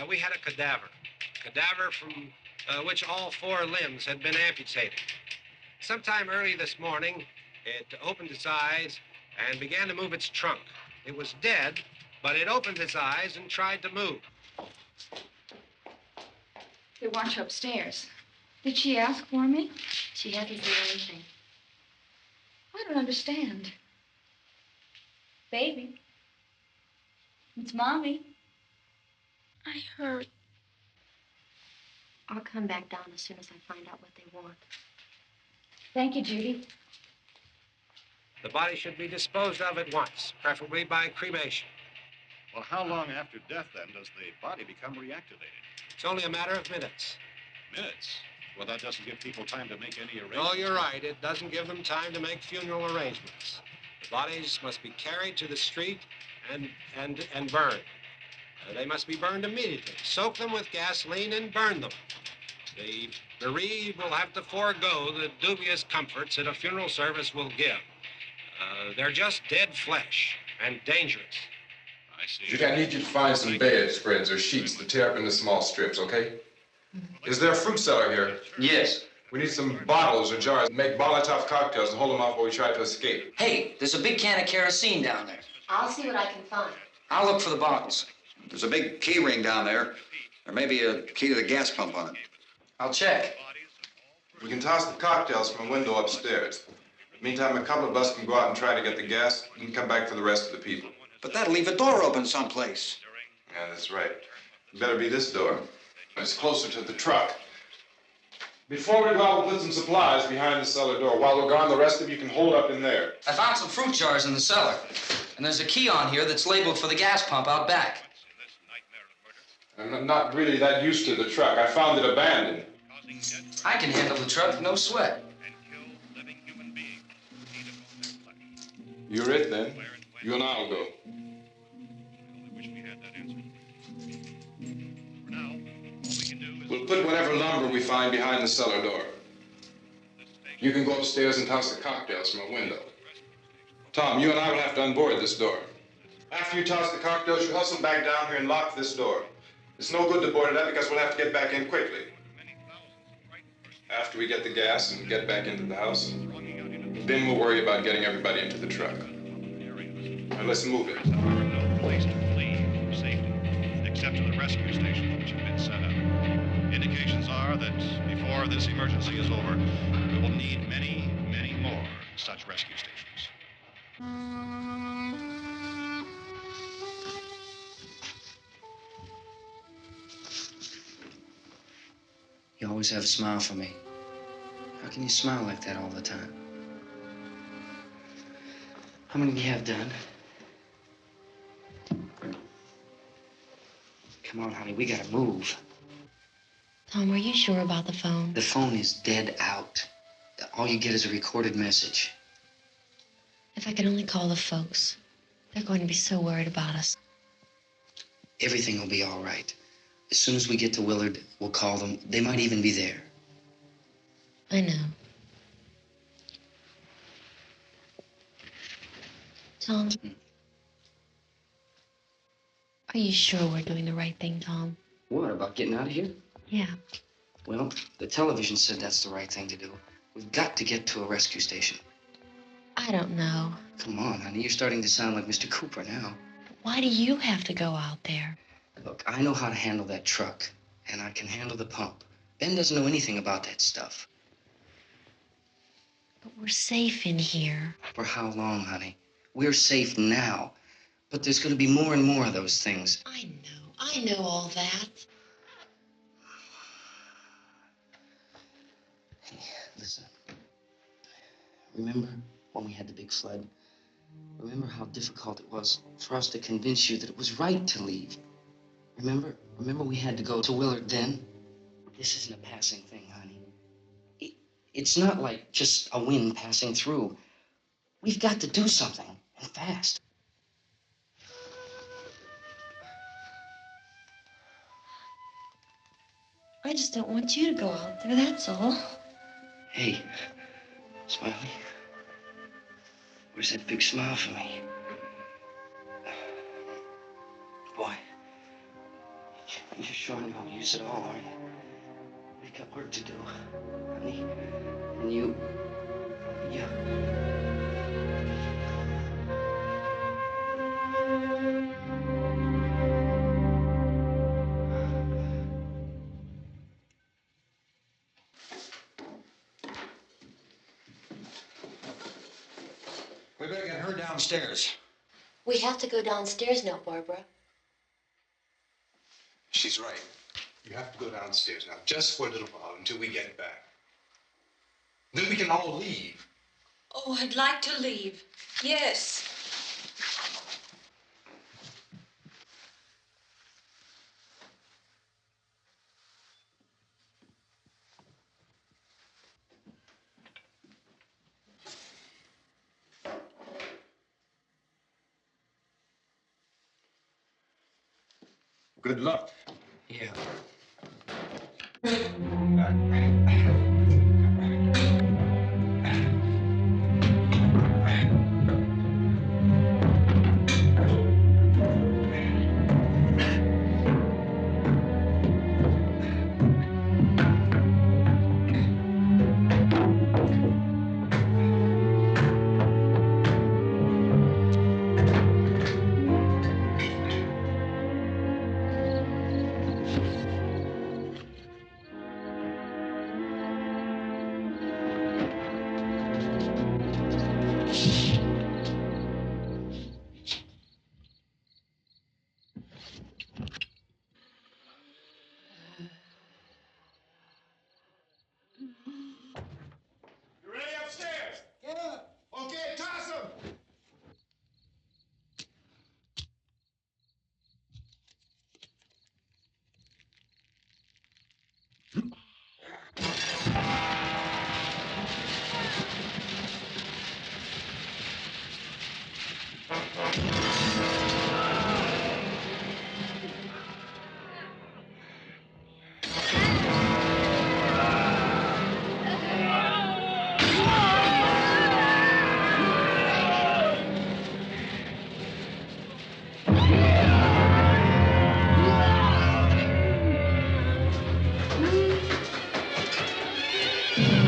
we had a cadaver from which all 4 limbs had been amputated. Sometime early this morning, it opened its eyes and began to move its trunk. It was dead, but it opened its eyes and tried to move. They want you upstairs. Did she ask for me? She hasn't seen anything. I don't understand. Baby. It's Mommy. I heard. I'll come back down as soon as I find out what they want. Thank you, Judy. The body should be disposed of at once, preferably by cremation. Well, how long after death, then, does the body become reactivated? It's only a matter of minutes. Minutes? Well, that doesn't give people time to make any arrangements. Oh, you're right. It doesn't give them time to make funeral arrangements. The bodies must be carried to the street and burned. They must be burned immediately. Soak them with gasoline and burn them. The bereaved will have to forego the dubious comforts that a funeral service will give. They're just dead flesh and dangerous. I see. Judy, I need you to find some bedspreads or sheets to tear up into small strips, okay? Is there a fruit cellar here? Yes. We need some bottles or jars to make Molotov cocktails and hold them off while we try to escape. Hey, there's a big can of kerosene down there. I'll see what I can find. I'll look for the bottles. There's a big key ring down there. There may be a key to the gas pump on it. I'll check. We can toss the cocktails from a window upstairs. Meantime, a couple of us can go out and try to get the gas and come back for the rest of the people. But that'll leave a door open someplace. Yeah, that's right. It better be this door. It's closer to the truck. Before we go out, we'll put some supplies behind the cellar door. While we're gone, the rest of you can hold up in there. I found some fruit jars in the cellar. And there's a key on here that's labeled for the gas pump out back. I'm not really that used to the truck. I found it abandoned. I can handle the truck, no sweat. You're it, then. You and I'll go. We'll put whatever lumber we find behind the cellar door. You can go upstairs and toss the cocktails from a window. Tom, you and I will have to unboard this door. After you toss the cocktails, you hustle back down here and lock this door. It's no good to board it up because we'll have to get back in quickly. After we get the gas and get back into the house, then we'll worry about getting everybody into the truck. Now let's move it. No place to flee for safety, except to the rescue stations which have been set up. Indications are that before this emergency is over, we will need many, many more such rescue stations. You always have a smile for me. How can you smile like that all the time? How many do you have done? Come on, honey, we gotta move. Tom, are you sure about the phone? The phone is dead out. All you get is a recorded message. If I could only call the folks. They're going to be so worried about us. Everything will be all right. As soon as we get to Willard, we'll call them. They might even be there. I know. Tom, are you sure we're doing the right thing, Tom? What, about getting out of here? Yeah. Well, the television said that's the right thing to do. We've got to get to a rescue station. I don't know. Come on, honey, you're starting to sound like Mr. Cooper now. Why do you have to go out there? Look, I know how to handle that truck, and I can handle the pump. Ben doesn't know anything about that stuff. But we're safe in here. For how long, honey? We're safe now. But there's going to be more and more of those things. I know all that. Hey, listen. Remember when we had the big flood? Remember how difficult it was for us to convince you that it was right to leave. Remember? Remember we had to go to Willard then? This isn't a passing thing, honey. It's not like just a wind passing through. We've got to do something, and fast. I just don't want you to go out there, that's all. Hey, Smiley. Where's that big smile for me? Boy, you're sure no use at all, aren't you? We've got work to do, honey. And you... We better get her downstairs. We have to go downstairs now, Barbara. She's right. You have to go downstairs now, just for a little while, until we get back. Then we can all leave. Oh, I'd like to leave. Yes. Good luck. Yeah. You ready upstairs? Yeah. Okay, toss him.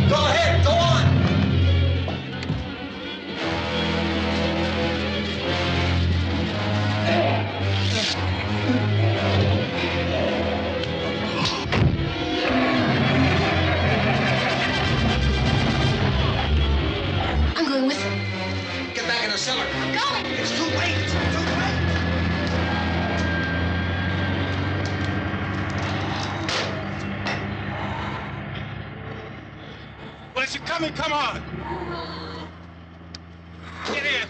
Go ahead, go on. I'm going with him. Get back in the cellar. I'm going. It's too late. It's too late. Well, as you're coming, come on. Get in.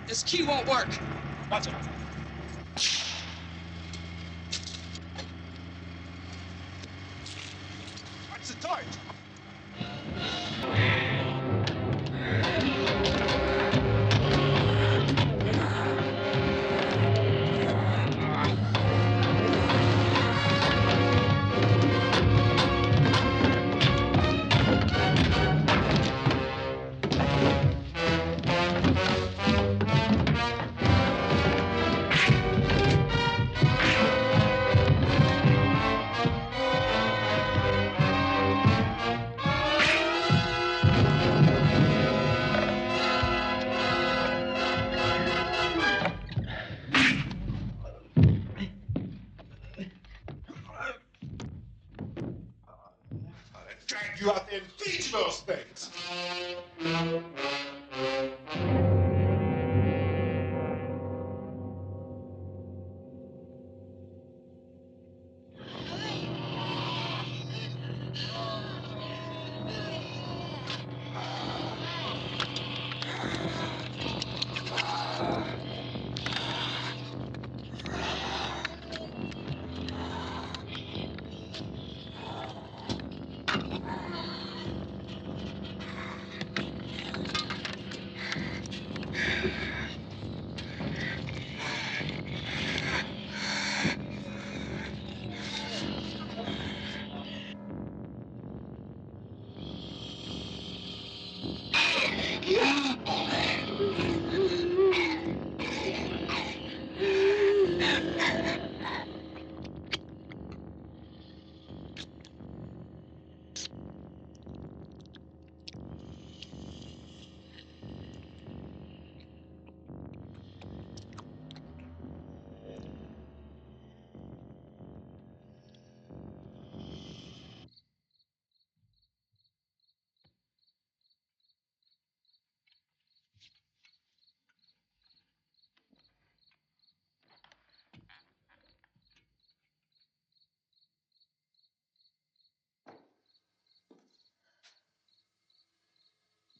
This key won't work. Watch it. and feed you those things.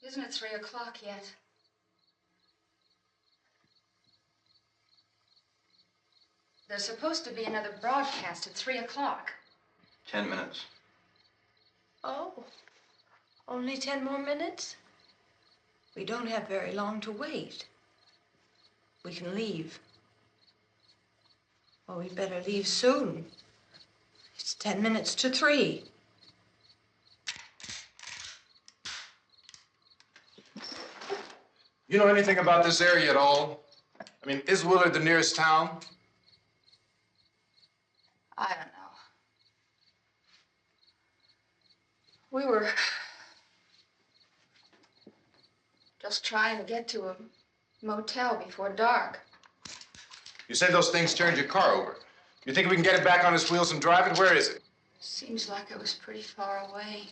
Isn't it 3 o'clock yet? There's supposed to be another broadcast at 3 o'clock. 10 minutes. Oh, only 10 more minutes? We don't have very long to wait. We can leave. Well, we'd better leave soon. It's 10 minutes to 3. You know anything about this area at all? I mean, is Willard the nearest town? I don't know. We were just trying to get to a motel before dark. You say those things turned your car over. You think we can get it back on its wheels and drive it? Where is it? Seems like it was pretty far away.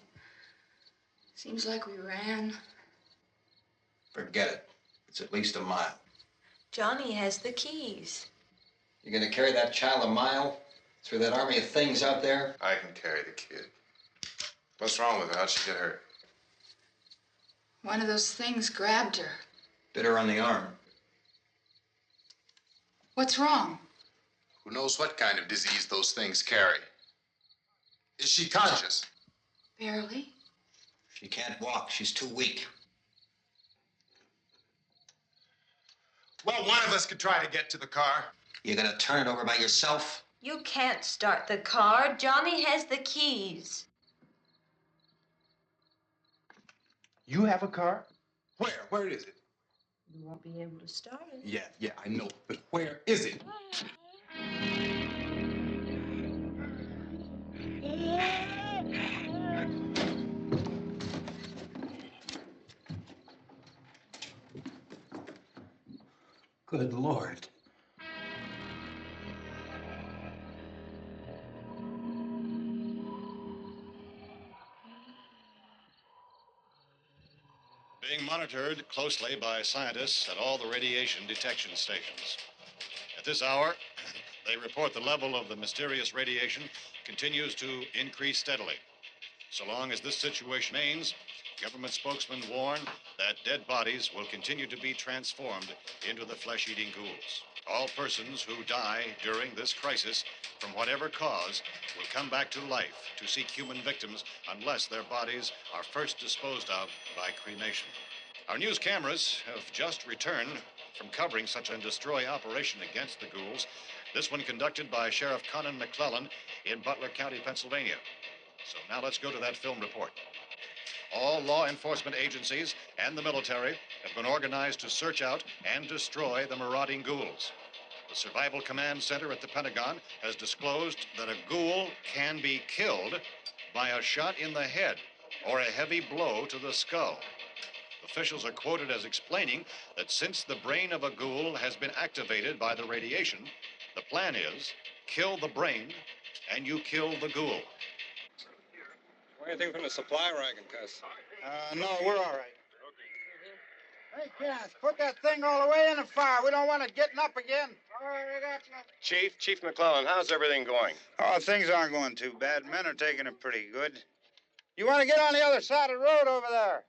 Seems like we ran. Forget it. It's at least a mile. Johnny has the keys. You're gonna carry that child a mile through that army of things out there? I can carry the kid. What's wrong with her? How'd she get hurt? One of those things grabbed her. Bit her on the arm. What's wrong? Who knows what kind of disease those things carry? Is she conscious? Barely. She can't walk. She's too weak. Well, one of us could try to get to the car. You're gonna turn it over by yourself? You can't start the car. Johnny has the keys. You have a car? Where? Where is it? You won't be able to start it. Yeah, I know. But where is it? Good Lord. Being monitored closely by scientists at all the radiation detection stations. At this hour, they report the level of the mysterious radiation continues to increase steadily. So long as this situation remains, government spokesmen warn that dead bodies will continue to be transformed into the flesh-eating ghouls. All persons who die during this crisis, from whatever cause, will come back to life to seek human victims unless their bodies are first disposed of by cremation. Our news cameras have just returned from covering such a destroy operation against the ghouls, this one conducted by Sheriff Conan McClellan in Butler County, Pennsylvania. So now let's go to that film report. All law enforcement agencies and the military have been organized to search out and destroy the marauding ghouls. The Survival Command Center at the Pentagon has disclosed that a ghoul can be killed by a shot in the head or a heavy blow to the skull. Officials are quoted as explaining that since the brain of a ghoul has been activated by the radiation, the plan is kill the brain and you kill the ghoul. Anything from the supply wagon, Cuss? No, we're all right. Hey, Cass, put that thing all the way in the fire. We don't want it getting up again. All right, I got you. Chief McClellan, how's everything going? Oh, things aren't going too bad. Men are taking it pretty good. You want to get on the other side of the road over there?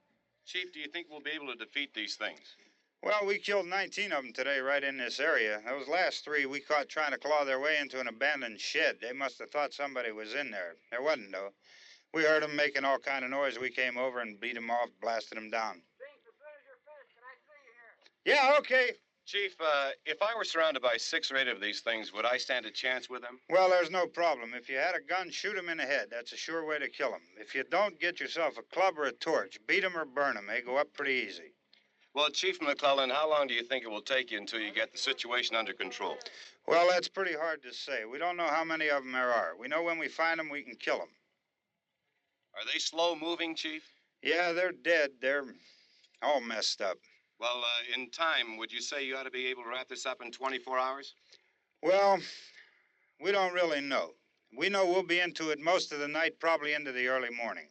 Chief, do you think we'll be able to defeat these things? Well, we killed 19 of them today right in this area. Those last 3 we caught trying to claw their way into an abandoned shed. They must have thought somebody was in there. There wasn't, though. We heard them making all kind of noise. We came over and beat them off, blasted them down. Yeah, okay. Chief, if I were surrounded by 6 or 8 of these things, would I stand a chance with them? Well, there's no problem. If you had a gun, shoot them in the head. That's a sure way to kill them. If you don't, get yourself a club or a torch. Beat them or burn them. They go up pretty easy. Well, Chief McClellan, how long do you think it will take you until you get the situation under control? Well, that's pretty hard to say. We don't know how many of them there are. We know when we find them, we can kill them. Are they slow-moving, Chief? Yeah, they're dead. They're all messed up. Well, in time, would you say you ought to be able to wrap this up in 24 hours? Well, we don't really know. We know we'll be into it most of the night, probably into the early morning.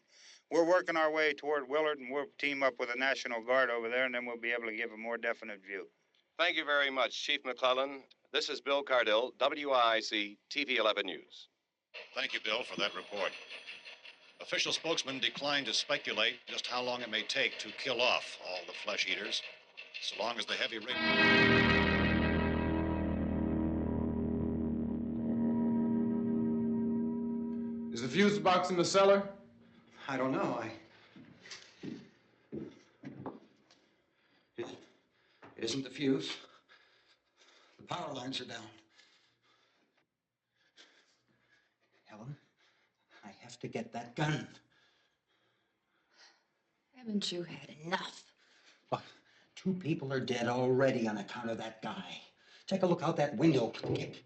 We're working our way toward Willard, and we'll team up with the National Guard over there, and then we'll be able to give a more definite view. Thank you very much, Chief McClellan. This is Bill Cardill, WIC TV 11 News. Thank you, Bill, for that report. Official spokesman declined to speculate just how long it may take to kill off all the flesh eaters, so long as the heavy rain... Is the fuse box in the cellar? I don't know. It isn't the fuse. The power lines are down. Helen, I have to get that gun. Haven't you had enough? Look, 2 people are dead already on account of that guy. Take a look out that window, Kip.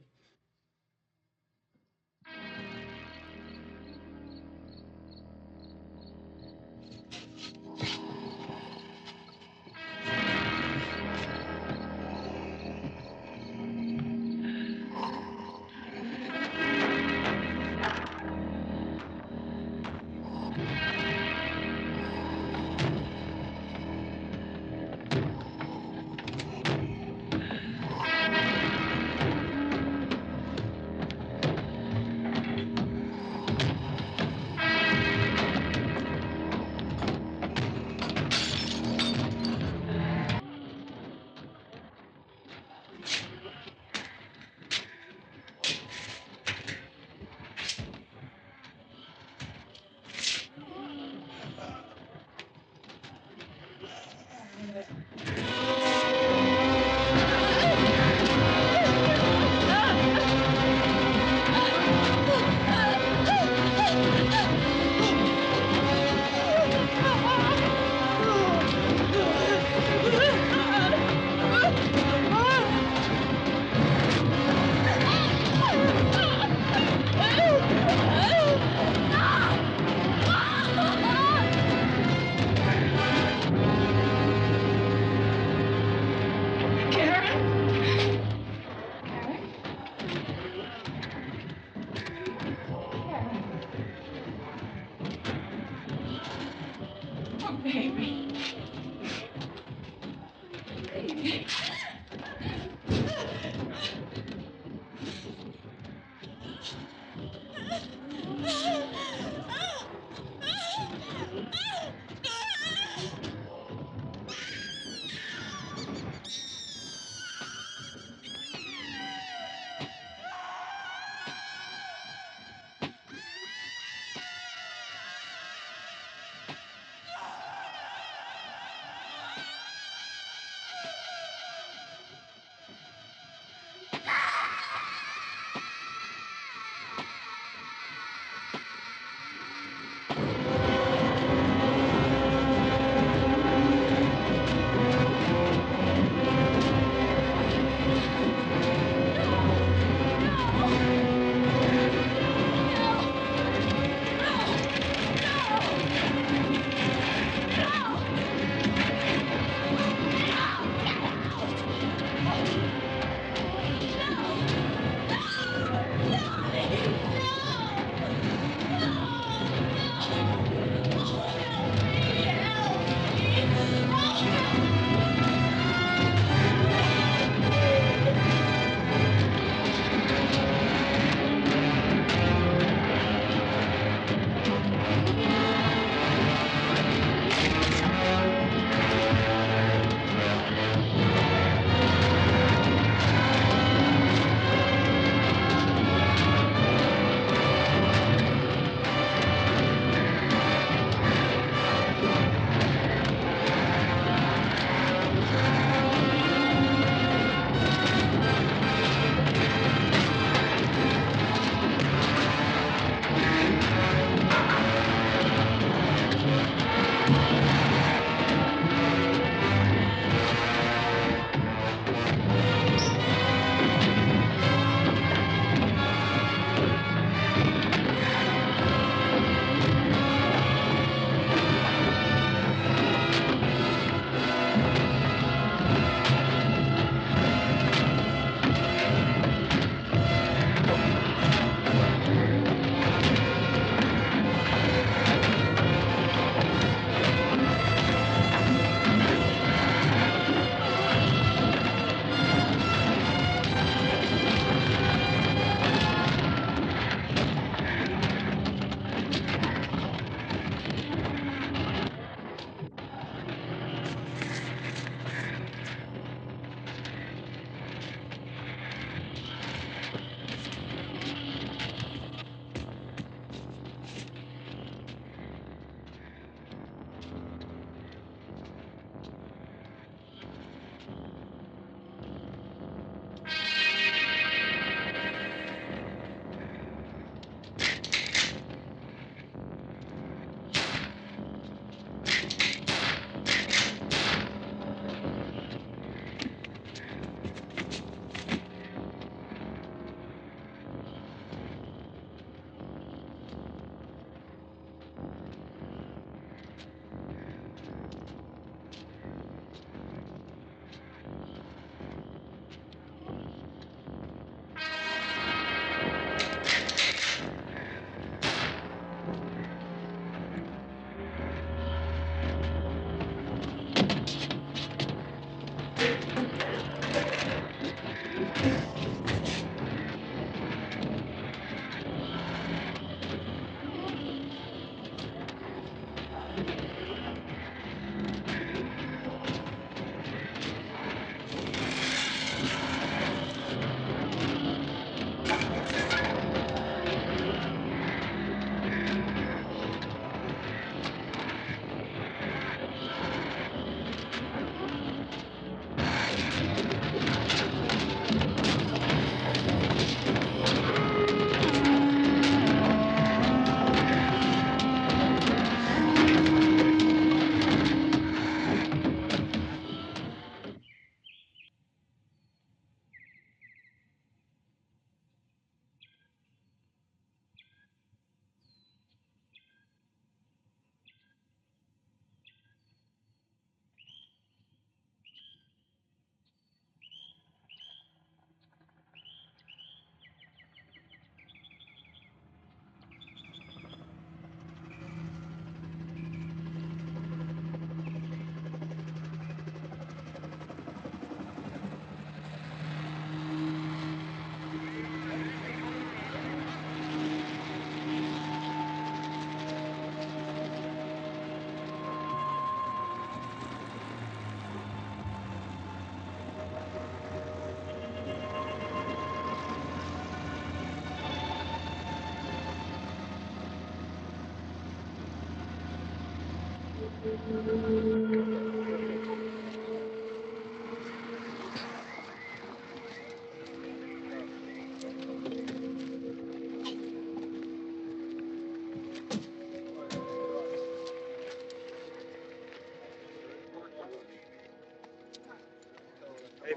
Hey,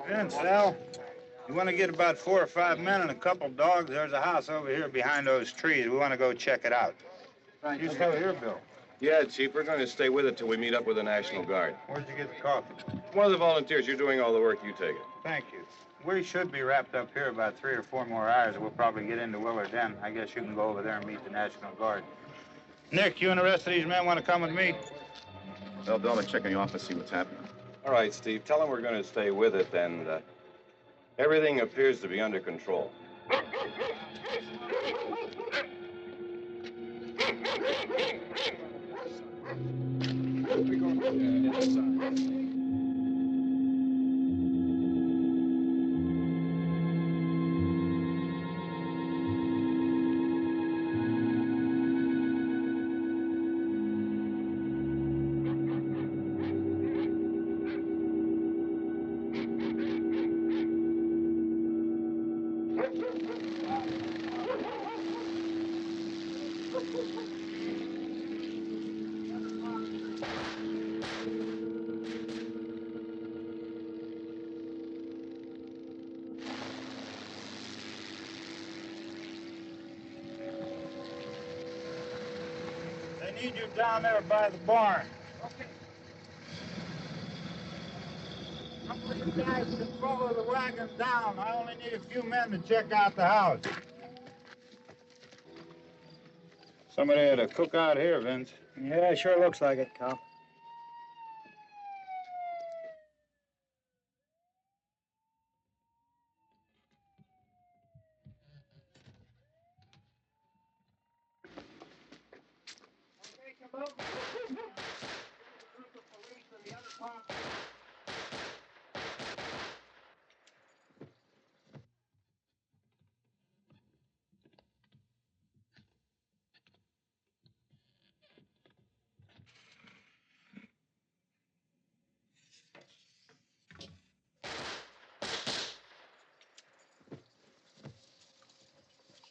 Vince, Al, you want to get about 4 or 5 men and a couple dogs? There's a house over here behind those trees. We want to go check it out. You still here, Bill? Yeah, Chief, we're going to stay with it till we meet up with the National Guard. Where'd you get the coffee? One of the volunteers, you're doing all the work, you take it. Thank you. We should be wrapped up here about 3 or 4 more hours. We'll probably get into Willard then. I guess you can go over there and meet the National Guard. Nick, you and the rest of these men want to come with me? Well, Bill, I'm check in the office, see what's happening. All right, Steve, tell them we're going to stay with it, and everything appears to be under control. They need you down there by the barn. Some of you guys can follow the wagon down. I only need a few men to check out the house. Somebody had a cookout here, Vince. Yeah, sure looks like it, Cop.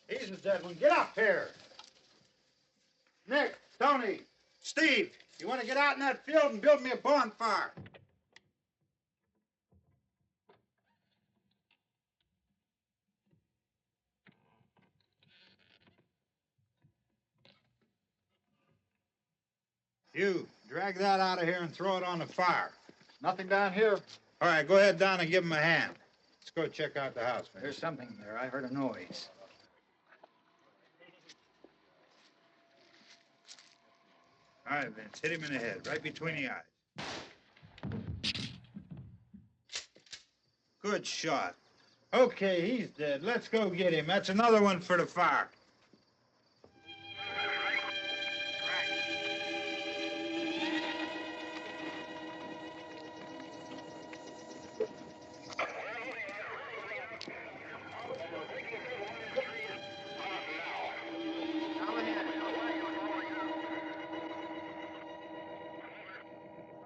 He's a dead one. Get up here. Nick, Tony, Steve, you want to get out in that field and build me a bonfire? You, drag that out of here and throw it on the fire. Nothing down here. All right, go ahead down and give him a hand. Let's go check out the house, man. There's something there. I heard a noise. All right, Vince, hit him in the head, right between the eyes. Good shot. Okay, he's dead. Let's go get him. That's another one for the fire.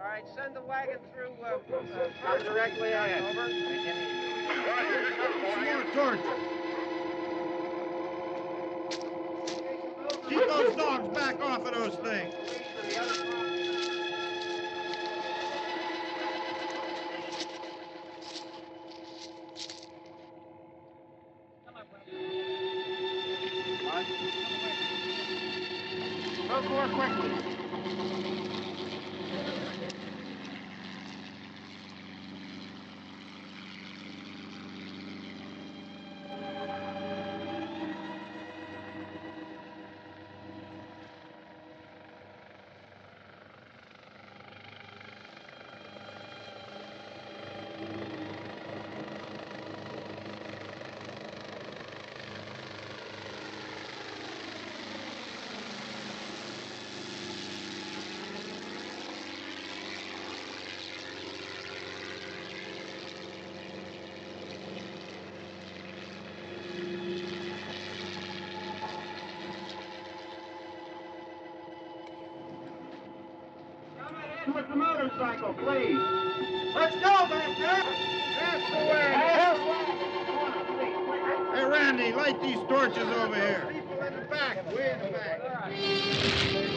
All right, send the wagon through directly ahead. Over. Some more torches. Keep those dogs back off of those things. Go more quickly. with the motorcycle, please. Let's go back there. That's the way. Hey, Randy, light these torches over here. People in the back, way in the back.